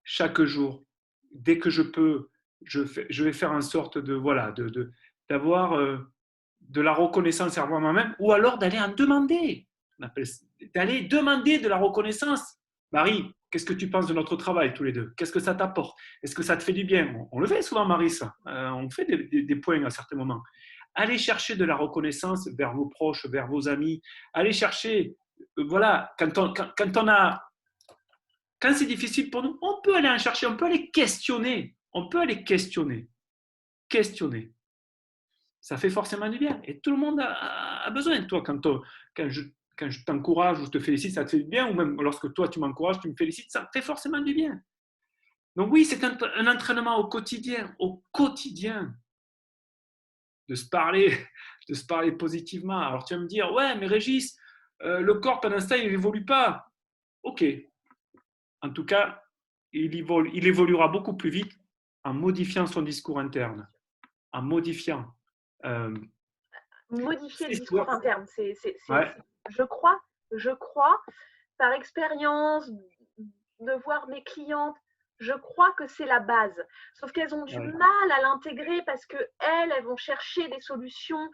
chaque jour, dès que je peux, je vais faire en sorte de, voilà, d'avoir de la reconnaissance envers moi-même, ou alors d'aller en demander. D'aller demander de la reconnaissance. Marie, qu'est-ce que tu penses de notre travail tous les deux? Qu'est-ce que ça t'apporte? Est-ce que ça te fait du bien? On le fait souvent, Marie, ça. On fait des points à certains moments. Allez chercher de la reconnaissance vers vos proches, vers vos amis. Allez chercher, voilà, quand c'est difficile pour nous, on peut aller en chercher, on peut aller questionner. On peut aller questionner. Questionner. Ça fait forcément du bien. Et tout le monde a besoin de toi. Quand je t'encourage ou je te félicite, ça te fait du bien. Ou même lorsque toi, tu m'encourages, tu me félicites, ça fait forcément du bien. Donc oui, c'est un entraînement au quotidien, de se parler, de se parler positivement. Alors tu vas me dire, ouais, mais Régis, le corps pendant ce temps, il n'évolue pas. Ok. En tout cas, il évoluera beaucoup plus vite en modifiant son discours interne, en modifiant. Euh, Modifier le c'est discours interne, ouais, je crois, par expérience, de voir mes clientes, je crois que c'est la base. Sauf qu'elles ont du ouais, mal à l'intégrer parce que elles vont chercher des solutions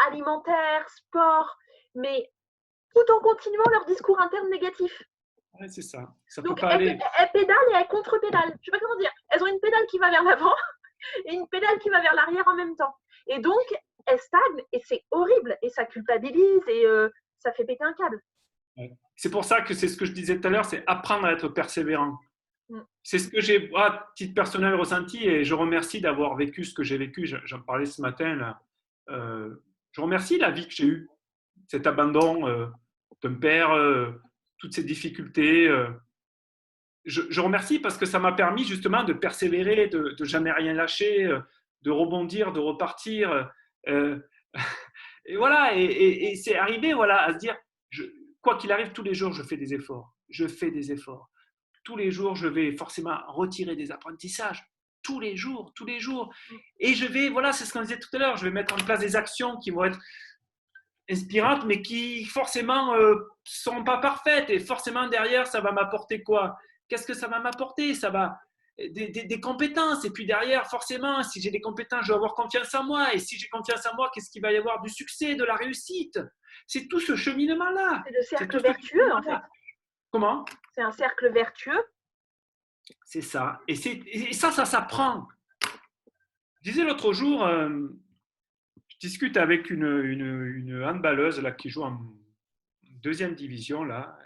alimentaires, sport, mais tout en continuant leur discours interne négatif. ouais, c'est ça. Ça peut Donc pas aller. elles pédalent et elles contre-pédalent. Je sais pas comment dire. Elles ont une pédale qui va vers l'avant et une pédale qui va vers l'arrière en même temps. Et donc, elles stagnent et c'est horrible et ça culpabilise et ça fait péter un câble. Ouais. C'est pour ça que c'est ce que je disais tout à l'heure, c'est apprendre à être persévérant. Mm. C'est ce que j'ai, à titre personnel, ressenti et je remercie d'avoir vécu ce que j'ai vécu. J'en parlais ce matin. Là. Je remercie la vie que j'ai eue, cet abandon d'un père, toutes ces difficultés. Je remercie parce que ça m'a permis justement de persévérer, de jamais rien lâcher, de rebondir, de repartir. Euh, et voilà, et c'est arrivé voilà, à se dire, quoi qu'il arrive, tous les jours, je fais des efforts. Je fais des efforts. Tous les jours, je vais forcément retirer des apprentissages. Tous les jours, tous les jours. Et je vais, voilà, c'est ce qu'on disait tout à l'heure, je vais mettre en place des actions qui vont être inspirantes, mais qui forcément ne sont pas parfaites. Et forcément, derrière, ça va m'apporter quoi? Qu'est-ce que ça va m'apporter? Ça va des compétences. Et puis derrière, forcément, si j'ai des compétences, je vais avoir confiance en moi. Et si j'ai confiance en moi, qu'est-ce qu'il va y avoir? Du succès, de la réussite. C'est tout ce cheminement-là. C'est le C'est tout cercle ce vertueux en fait. Comment? C'est un cercle vertueux. C'est ça. Et ça s'apprend. Je disais l'autre jour, je discute avec une handballeuse là, qui joue en deuxième division. Là.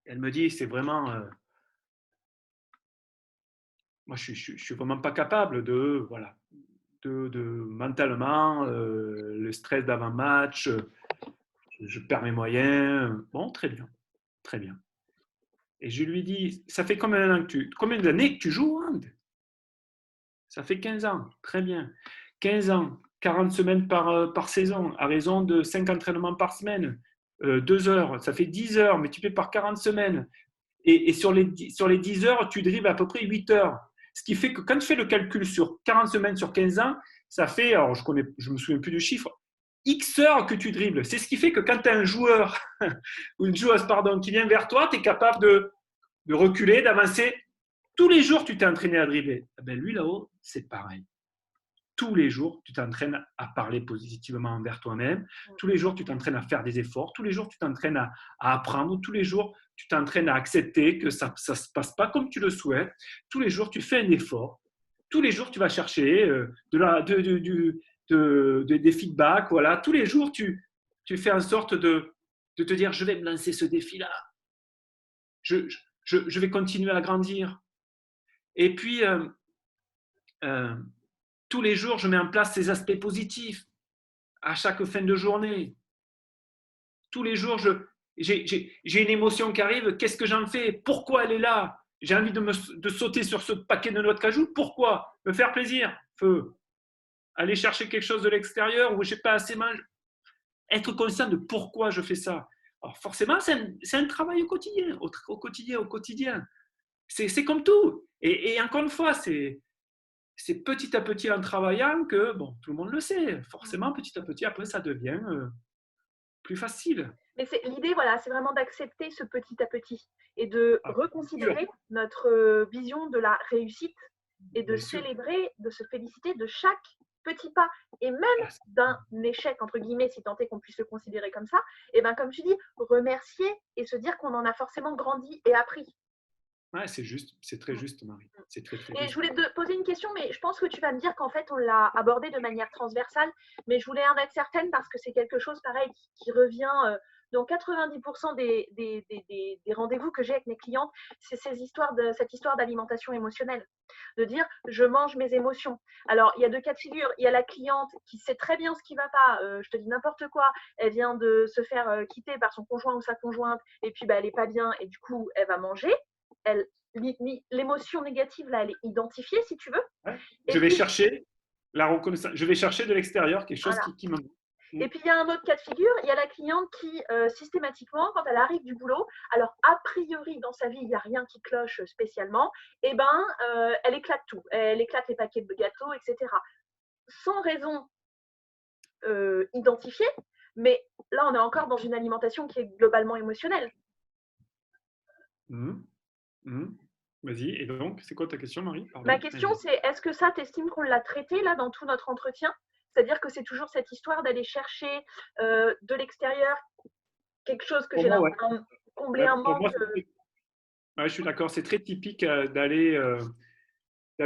Elle me dit, c'est vraiment... moi, je suis vraiment pas capable de... Voilà, de mentalement, le stress d'avant-match, je perds mes moyens. Bon, très bien, très bien. Et je lui dis, ça fait combien d'années que tu joues au hand? Ça fait 15 ans, très bien. 15 ans, 40 semaines par saison, à raison de 5 entraînements par semaine, 2 heures, ça fait 10 heures multiplié par 40 semaines. Et sur les 10 heures, tu dribbles à peu près 8 heures. Ce qui fait que quand tu fais le calcul sur 40 semaines sur 15 ans, ça fait, alors je me souviens plus du chiffre, X heures que tu dribbles. C'est ce qui fait que quand tu as un joueur, ou une joueuse, pardon, qui vient vers toi, tu es capable de reculer, d'avancer. Tous les jours, tu t'es entraîné à dribbler. Eh ben, lui, là-haut, c'est pareil. Tous les jours, tu t'entraînes à parler positivement envers toi-même. Tous les jours, tu t'entraînes à faire des efforts. Tous les jours, tu t'entraînes à apprendre. Tous les jours, tu t'entraînes à accepter que ça ne se passe pas comme tu le souhaites. Tous les jours, tu fais un effort. Tous les jours, tu vas chercher des feedbacks. Voilà. Tous les jours, tu fais en sorte de te dire, je vais me lancer ce défi-là. Je vais continuer à grandir. Et puis, euh, tous les jours, je mets en place ces aspects positifs à chaque fin de journée. Tous les jours, j'ai une émotion qui arrive. Qu'est-ce que j'en fais? Pourquoi elle est là? J'ai envie de sauter sur ce paquet de noix de cajou. Pourquoi? Me faire plaisir. Feu. Aller chercher quelque chose de l'extérieur où je n'ai pas assez mangé. Être conscient de pourquoi je fais ça. Alors forcément, c'est un travail au quotidien, au quotidien. C'est comme tout. Et encore une fois, c'est petit à petit en travaillant que, bon, tout le monde le sait, forcément, petit à petit, après, ça devient plus facile. Mais l'idée, voilà, c'est vraiment d'accepter ce petit à petit et de Ah, bien sûr, reconsidérer notre vision de la réussite et de bien sûr. célébrer, de se féliciter de chaque petit pas et même Ah, d'un échec, entre guillemets, si tant est qu'on puisse le considérer comme ça, et bien comme tu dis, remercier et se dire qu'on en a forcément grandi et appris. ouais, c'est juste, c'est très juste, Marie. C'est très, très Et je juste. voulais te poser une question, mais je pense que tu vas me dire qu'en fait, on l'a abordé de manière transversale, mais je voulais en être certaine parce que c'est quelque chose pareil qui revient dans 90% des rendez-vous que j'ai avec mes clientes, c'est cette histoire d'alimentation émotionnelle, de dire je mange mes émotions. Alors, il y a deux cas de figure. Il y a la cliente qui sait très bien ce qui ne va pas, je te dis n'importe quoi, elle vient de se faire quitter par son conjoint ou sa conjointe, et puis bah, elle n'est pas bien, et du coup, elle va manger. Elle l'émotion négative, là, elle est identifiée, si tu veux. Ouais. Et Je vais puis, chercher la reconnaissance. Je vais chercher de l'extérieur quelque chose voilà. qui me. Et puis, il y a un autre cas de figure. Il y a la cliente qui, systématiquement, quand elle arrive du boulot, alors, a priori, dans sa vie, il n'y a rien qui cloche spécialement, et ben, elle éclate tout. Elle éclate les paquets de gâteaux, etc. Sans raison identifiée, mais là, on est encore dans une alimentation qui est globalement émotionnelle. Mmh. Mmh. Vas-y. Et donc, c'est quoi ta question, Marie? Ma Pardon. question, c'est est-ce que ça, t'estimes qu'on l'a traité là dans tout notre entretien? C'est-à-dire que c'est toujours cette histoire d'aller chercher de l'extérieur quelque chose que Pour j'ai moi, ouais. combler Ouais, un pour manque. moi, ouais, je suis d'accord. C'est très typique d'aller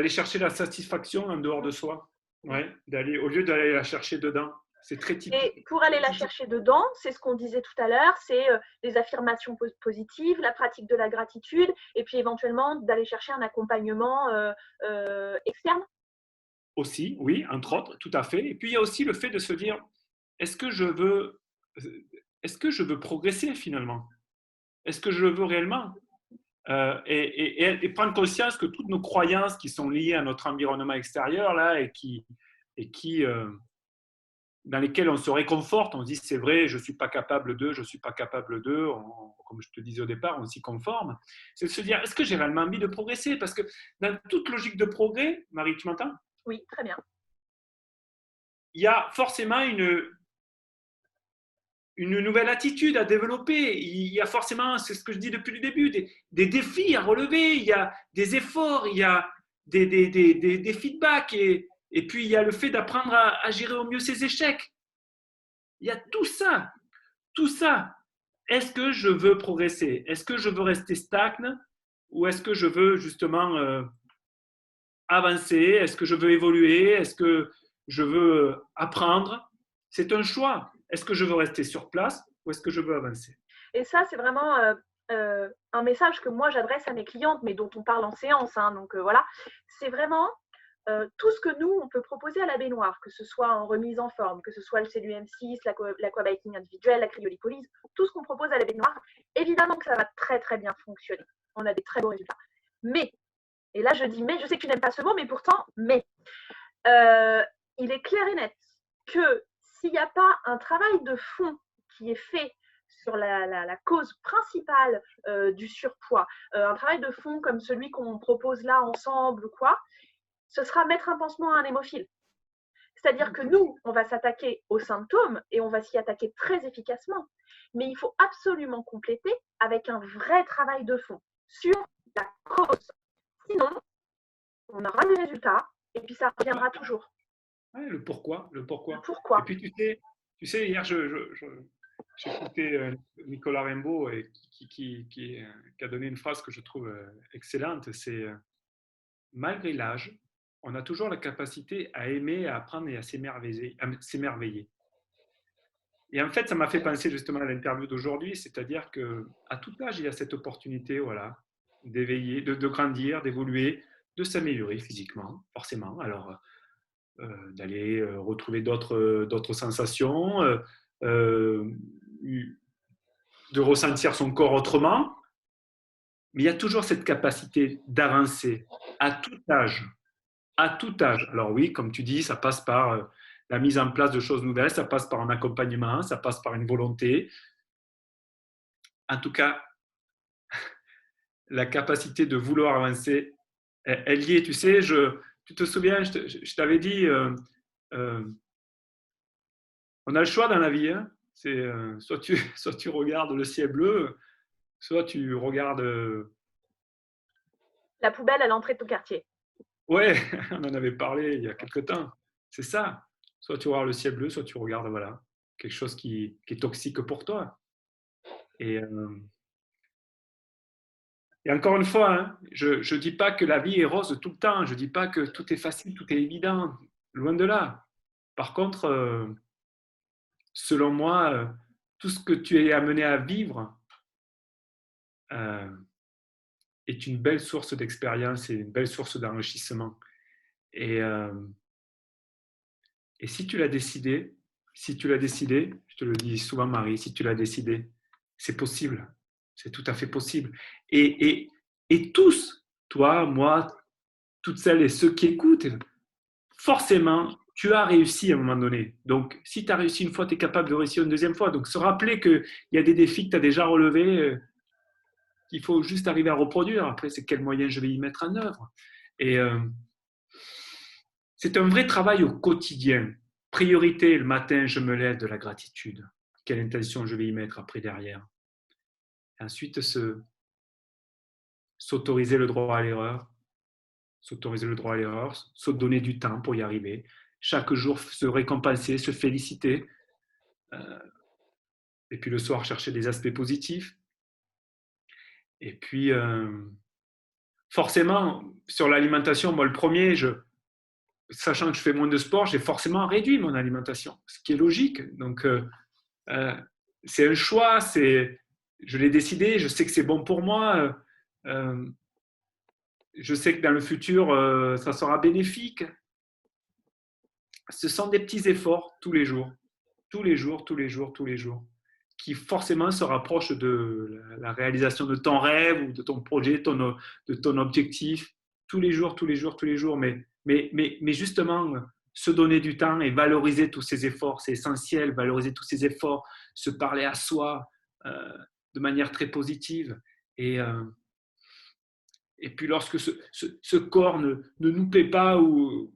chercher la satisfaction en dehors de soi. Ouais, au lieu d'aller la chercher dedans. C'est très typique. Et pour aller la chercher dedans, c'est ce qu'on disait tout à l'heure, c'est les affirmations positives, la pratique de la gratitude, et puis éventuellement d'aller chercher un accompagnement externe. Aussi, oui, entre autres, tout à fait. Et puis il y a aussi le fait de se dire, est-ce que je veux, est-ce que je veux progresser finalement? Est-ce que je le veux réellement? Et prendre conscience que toutes nos croyances qui sont liées à notre environnement extérieur là et qui dans lesquelles on se réconforte, on se dit c'est vrai, je ne suis pas capable de, je ne suis pas capable de, comme je te disais au départ, on s'y conforme. C'est de se dire, est-ce que j'ai réellement envie de progresser? Parce que dans toute logique de progrès, Marie, tu m'entends? Oui, très bien. Il y a forcément une nouvelle attitude à développer. Il y a forcément, c'est ce que je dis depuis le début, des défis à relever, il y a des efforts, il y a des feedbacks et puis il y a le fait d'apprendre à gérer au mieux ses échecs. Il y a tout ça, tout ça. Est-ce que je veux progresser? Est-ce que je veux rester stagne? Ou est-ce que je veux justement avancer? Est-ce que je veux évoluer? Est-ce que je veux apprendre? C'est un choix. Est-ce que je veux rester sur place ou est-ce que je veux avancer? Et ça, c'est vraiment un message que moi j'adresse à mes clientes, mais dont on parle en séance. Hein, donc voilà, c'est vraiment tout ce que nous, on peut proposer à la baignoire, que ce soit en remise en forme, que ce soit le CLUM6, l'aquabiking individuel, la cryolipolyse, tout ce qu'on propose à la baignoire, évidemment que ça va très très bien fonctionner. On a des très beaux résultats. Mais, et là je dis mais, je sais que tu n'aimes pas ce mot, mais pourtant, mais, il est clair et net que s'il n'y a pas un travail de fond qui est fait sur la cause principale du surpoids, un travail de fond comme celui qu'on propose là ensemble ou quoi, ce sera mettre un pansement à un hémophile. C'est-à-dire que nous, on va s'attaquer aux symptômes et on va s'y attaquer très efficacement. Mais il faut absolument compléter avec un vrai travail de fond sur la cause. Sinon, on aura des résultats et puis ça reviendra toujours. Ouais, le pourquoi, le Le pourquoi. Et pourquoi. puis tu sais hier, j'ai écouté Nicolas Rimbaud qui a donné une phrase que je trouve excellente. C'est malgré l'âge, on a toujours la capacité à aimer, à apprendre et à s'émerveiller. Et en fait, ça m'a fait penser justement à l'interview d'aujourd'hui, c'est-à-dire qu'à tout âge, il y a cette opportunité, voilà, d'éveiller, de grandir, d'évoluer, de s'améliorer physiquement, forcément. Alors, d'aller retrouver d'autres sensations, euh, de ressentir son corps autrement. Mais il y a toujours cette capacité d'avancer à tout âge. À tout âge. Alors oui, comme tu dis, ça passe par la mise en place de choses nouvelles, ça passe par un accompagnement, ça passe par une volonté. En tout cas, la capacité de vouloir avancer, elle y est. Tu sais, tu te souviens, je t'avais dit, euh, on a le choix dans la vie. Hein. C'est soit tu regardes le ciel bleu, soit tu regardes. La poubelle à l'entrée de ton quartier. Ouais, on en avait parlé il y a quelque temps. C'est ça. Soit tu regardes le ciel bleu, soit tu regardes voilà, quelque chose qui est toxique pour toi. Et, euh, et encore une fois, hein, je ne dis pas que la vie est rose tout le temps. Je ne dis pas que tout est facile, tout est évident. Loin de là. Par contre, selon moi, tout ce que tu es amené à vivre euh, est une belle source d'expérience et une belle source d'enrichissement. Et, euh, et si tu l'as décidé, je te le dis souvent, Marie, si tu l'as décidé, c'est possible. C'est tout à fait possible. Et tous, toi, moi, toutes celles et ceux qui écoutent, forcément, tu as réussi à un moment donné. Donc, si tu as réussi une fois, tu es capable de réussir une deuxième fois. Donc, se rappeler qu'il y a des défis que tu as déjà relevés, qu'il faut juste arriver à reproduire. Après, c'est quels moyens je vais y mettre en œuvre. Et c'est un vrai travail au quotidien. Priorité, le matin, je me lève de la gratitude. Quelle intention je vais y mettre après derrière. Ensuite, s'autoriser le droit à l'erreur, s'autoriser le droit à l'erreur, se donner du temps pour y arriver. Chaque jour, se récompenser, se féliciter. Et puis le soir, chercher des aspects positifs. Et puis, forcément, sur l'alimentation, moi, le premier, sachant que je fais moins de sport, j'ai forcément réduit mon alimentation, ce qui est logique. Donc, euh, c'est un choix, je l'ai décidé, je sais que c'est bon pour moi, je sais que dans le futur, ça sera bénéfique. Ce sont des petits efforts tous les jours, tous les jours, tous les jours, tous les jours, qui forcément se rapprochent de la réalisation de ton rêve ou de ton projet, de ton objectif, tous les jours, tous les jours, tous les jours. Mais justement, se donner du temps et valoriser tous ces efforts, c'est essentiel, valoriser tous ces efforts, se parler à soi de manière très positive. Et, euh, et puis lorsque ce corps ne nous plaît pas, ou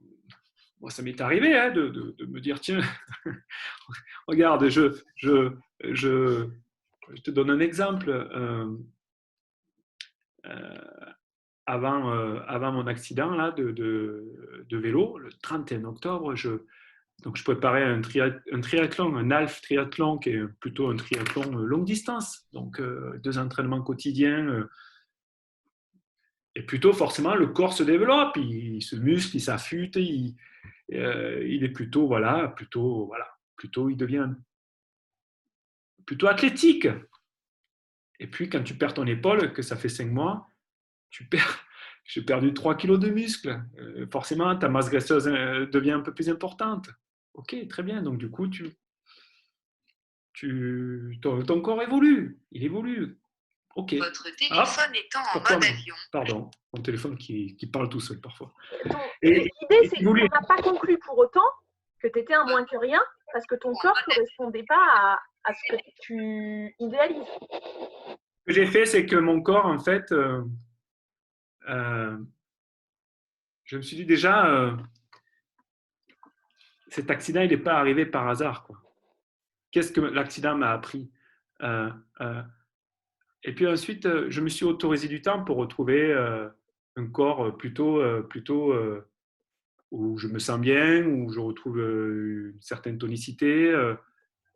moi ça m'est arrivé hein, de me dire, tiens, regarde, je, je te donne un exemple. Euh, avant mon accident là, de vélo, le 31 octobre, donc je préparais un triathlon, un half triathlon qui est plutôt un triathlon longue distance, donc 2 entraînements quotidiens. Et plutôt, forcément, le corps se développe, il se muscle, il s'affûte, il est plutôt, il devient plutôt athlétique. Et puis, quand tu perds ton épaule, que ça fait 5 mois, j'ai perdu 3 kilos de muscle. Forcément, ta masse graisseuse devient un peu plus importante. Ok, très bien. Donc, du coup, ton corps évolue. Il évolue. Ok. Votre téléphone étant en mode avion. Pardon, mon téléphone qui parle tout seul parfois. L'idée, c'est qu'on n'a pas conclu pour autant que tu étais un moins que rien, parce que ton corps ne correspondait pas à ce que tu idéalises. Ce que j'ai fait, c'est que mon corps, en fait, je me suis dit déjà, cet accident, il n'est pas arrivé par hasard. Quoi. Qu'est-ce que l'accident m'a appris Et puis ensuite, je me suis autorisé du temps pour retrouver un corps plutôt où je me sens bien, où je retrouve une certaine tonicité,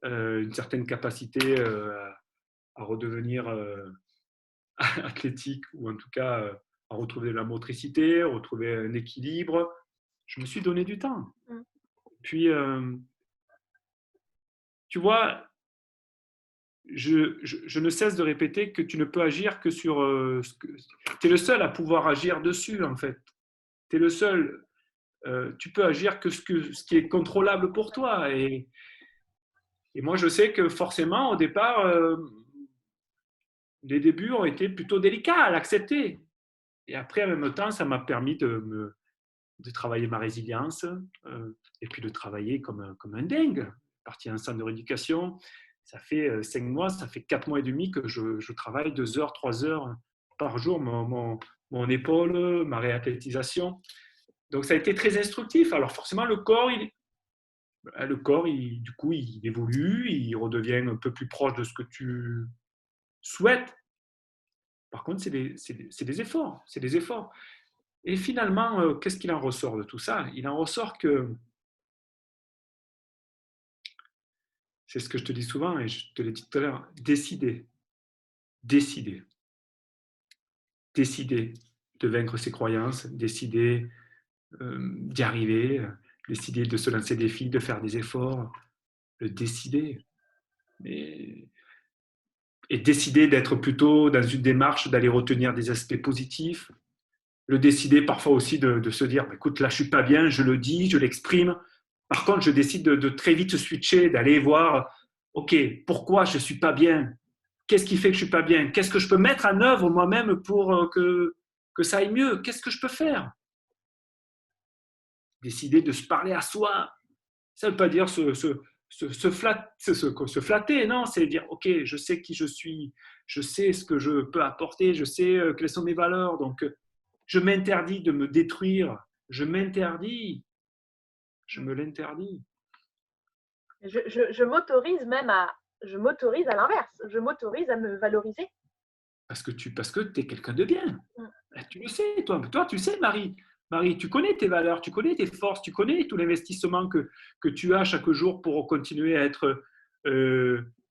une certaine capacité à redevenir athlétique, ou en tout cas à retrouver de la motricité, à retrouver un équilibre. Je me suis donné du temps. Puis, tu vois, je ne cesse de répéter que tu ne peux agir que sur tu es le seul à pouvoir agir dessus, en fait. Tu es le seul. Tu peux agir que ce qui est contrôlable pour toi. Et moi, je sais que forcément, au départ, les débuts ont été plutôt délicats à l'accepter. Et après, en même temps, ça m'a permis de travailler ma résilience et puis de travailler comme un dingue. Parti à un centre de rééducation, ça fait 5 mois, ça fait 4 mois et demi que je travaille 2 heures, 3 heures par jour, mon épaule, ma réathlétisation. Donc, ça a été très instructif. Alors, forcément, le corps, du coup, il évolue, il redevient un peu plus proche de ce que tu souhaites. Par contre, c'est des efforts. C'est des efforts. Et finalement, qu'est-ce qu'il en ressort de tout ça? Il en ressort que, c'est ce que je te dis souvent et je te l'ai dit tout à l'heure, décider de vaincre ses croyances, décider d'y arriver, décider de se lancer des défis, de faire des efforts, le décider. Et décider d'être plutôt dans une démarche d'aller retenir des aspects positifs, le décider parfois aussi de se dire, écoute, là je suis pas bien, je le dis, je l'exprime. Par contre, je décide de très vite switcher, d'aller voir, ok, pourquoi je suis pas bien? Qu'est-ce qui fait que je suis pas bien? Qu'est-ce que je peux mettre en œuvre moi-même pour que ça aille mieux? Qu'est-ce que je peux faire? Décider de se parler à soi. Ça ne veut pas dire se flatter, non, c'est dire, ok, je sais qui je suis, je sais ce que je peux apporter, je sais quelles sont mes valeurs, donc je m'interdis de me détruire, je me l'interdis. Je m'autorise à l'inverse, je m'autorise à me valoriser. Parce que tu es quelqu'un de bien. Tu le sais, toi tu le sais, Marie. Marie, tu connais tes valeurs, tu connais tes forces, tu connais tout l'investissement que tu as chaque jour pour continuer à être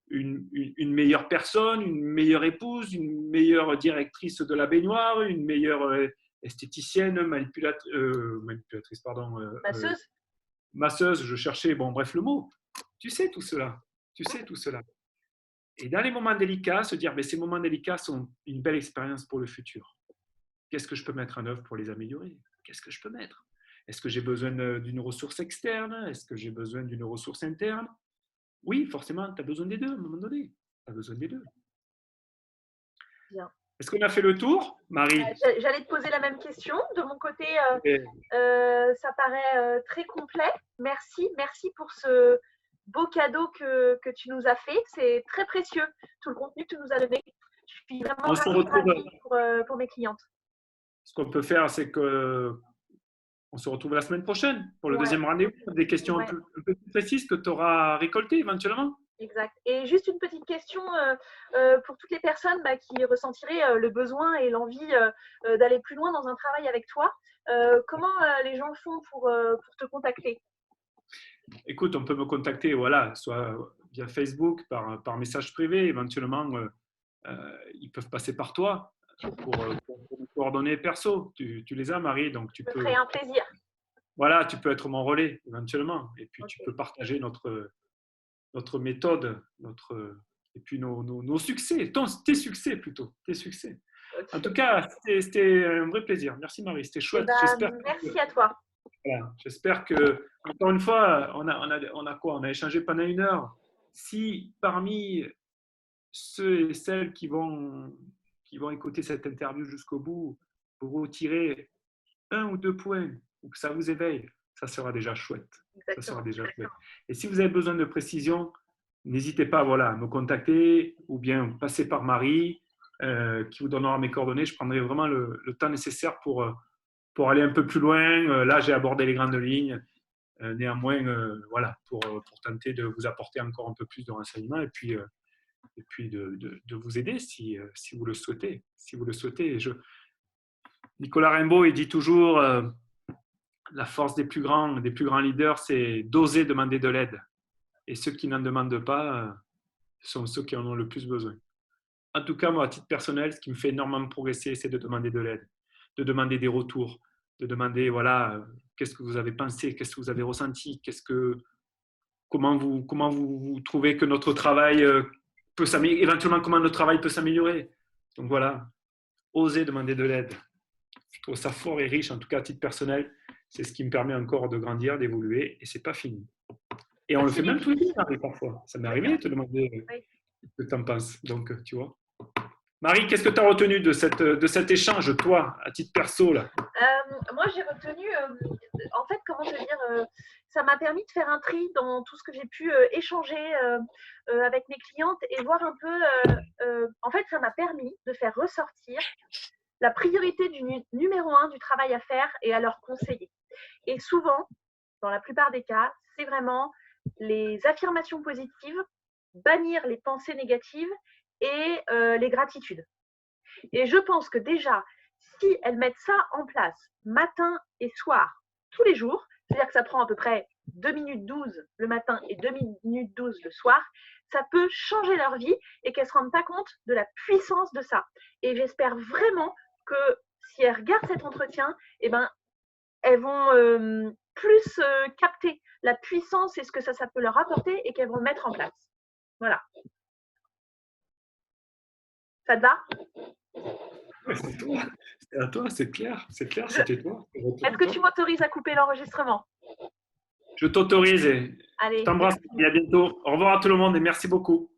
une meilleure personne, une meilleure épouse, une meilleure directrice de la baignoire, une meilleure esthéticienne, manipulatrice, pardon. Masseuse, je cherchais, bon, bref, le mot. Tu sais tout cela. Tu sais tout cela. Et dans les moments délicats, se dire, mais ces moments délicats sont une belle expérience pour le futur. Qu'est-ce que je peux mettre en œuvre pour les améliorer? Qu'est-ce que je peux mettre? Est-ce que j'ai besoin d'une ressource externe? Est-ce que j'ai besoin d'une ressource interne? Oui, forcément, tu as besoin des deux à un moment donné. Tu as besoin des deux. Bien. Est-ce qu'on a fait le tour, Marie? J'allais te poser la même question. De mon côté, ça paraît très complet. Merci pour ce beau cadeau que tu nous as fait. C'est très précieux, tout le contenu que tu nous as donné. Je suis vraiment ravie pour mes clientes. Ce qu'on peut faire, c'est qu'on se retrouve la semaine prochaine pour le deuxième rendez-vous. Des questions un peu plus précises que tu auras récoltées éventuellement. Exact. Et juste une petite question pour toutes les personnes qui ressentiraient le besoin et l'envie d'aller plus loin dans un travail avec toi. Comment les gens font pour te contacter? Écoute, on peut me contacter, voilà, soit via Facebook, par message privé, éventuellement, ils peuvent passer par toi pour me coordonner perso. Tu les as, Marie, donc tu peux. Ça ferait un plaisir. Voilà, tu peux être mon relais éventuellement, et puis tu peux partager notre méthode, et puis nos succès, tes succès plutôt, tes succès. En tout cas, c'était un vrai plaisir. Merci, Marie, c'était chouette. Merci à toi. Voilà. J'espère que, encore une fois, on a quoi? On a échangé pendant 1 heure. Si parmi ceux et celles qui vont écouter cette interview jusqu'au bout, vous retirez 1 ou 2 points, ou que ça vous éveille, ça sera déjà chouette. Exactement. Ça sera déjà chouette. Et si vous avez besoin de précision, n'hésitez pas à me contacter ou bien passer par Marie qui vous donnera mes coordonnées. Je prendrai vraiment le temps nécessaire pour aller un peu plus loin. Là, j'ai abordé les grandes lignes. Néanmoins, voilà, pour tenter de vous apporter encore un peu plus de renseignements et puis de vous aider si vous le souhaitez. Si vous le souhaitez. Nicolas Rimbaud, il dit toujours la force des plus grands leaders, c'est d'oser demander de l'aide. Et ceux qui n'en demandent pas sont ceux qui en ont le plus besoin. En tout cas, moi, à titre personnel, ce qui me fait énormément progresser, c'est de demander de l'aide, de demander des retours, de demander, voilà, qu'est-ce que vous avez pensé, qu'est-ce que vous avez ressenti, comment vous trouvez que notre travail peut s'améliorer, éventuellement comment notre travail peut s'améliorer. Donc voilà, osez demander de l'aide. Je trouve ça fort et riche, en tout cas à titre personnel. C'est ce qui me permet encore de grandir, d'évoluer, et c'est pas fini. Et on le fait même tous les deux, Marie, parfois. Ça m'est arrivé de te demander ce que tu en penses. Donc, tu vois. Marie, qu'est-ce que tu as retenu de cet échange, toi, à titre perso là? Moi, j'ai retenu, en fait, comment te dire, ça m'a permis de faire un tri dans tout ce que j'ai pu échanger avec mes clientes et voir un peu, en fait, ça m'a permis de faire ressortir la priorité du numéro 1 du travail à faire et à leur conseiller. Et souvent, dans la plupart des cas, c'est vraiment les affirmations positives, bannir les pensées négatives et les gratitudes. Et je pense que déjà, si elles mettent ça en place matin et soir, tous les jours, c'est-à-dire que ça prend à peu près 2 minutes 12 le matin et 2 minutes 12 le soir, ça peut changer leur vie et qu'elles ne se rendent pas compte de la puissance de ça. Et j'espère vraiment que si elles regardent cet entretien, eh ben, elles vont plus capter la puissance et ce que ça peut leur apporter et qu'elles vont le mettre en place. Voilà. Ça te va? C'est toi, c'est à toi, c'est clair, c'était toi. Est-ce que tu m'autorises à couper l'enregistrement? Je t'autorise et Allez, je t'embrasse et à bientôt. Au revoir à tout le monde et merci beaucoup.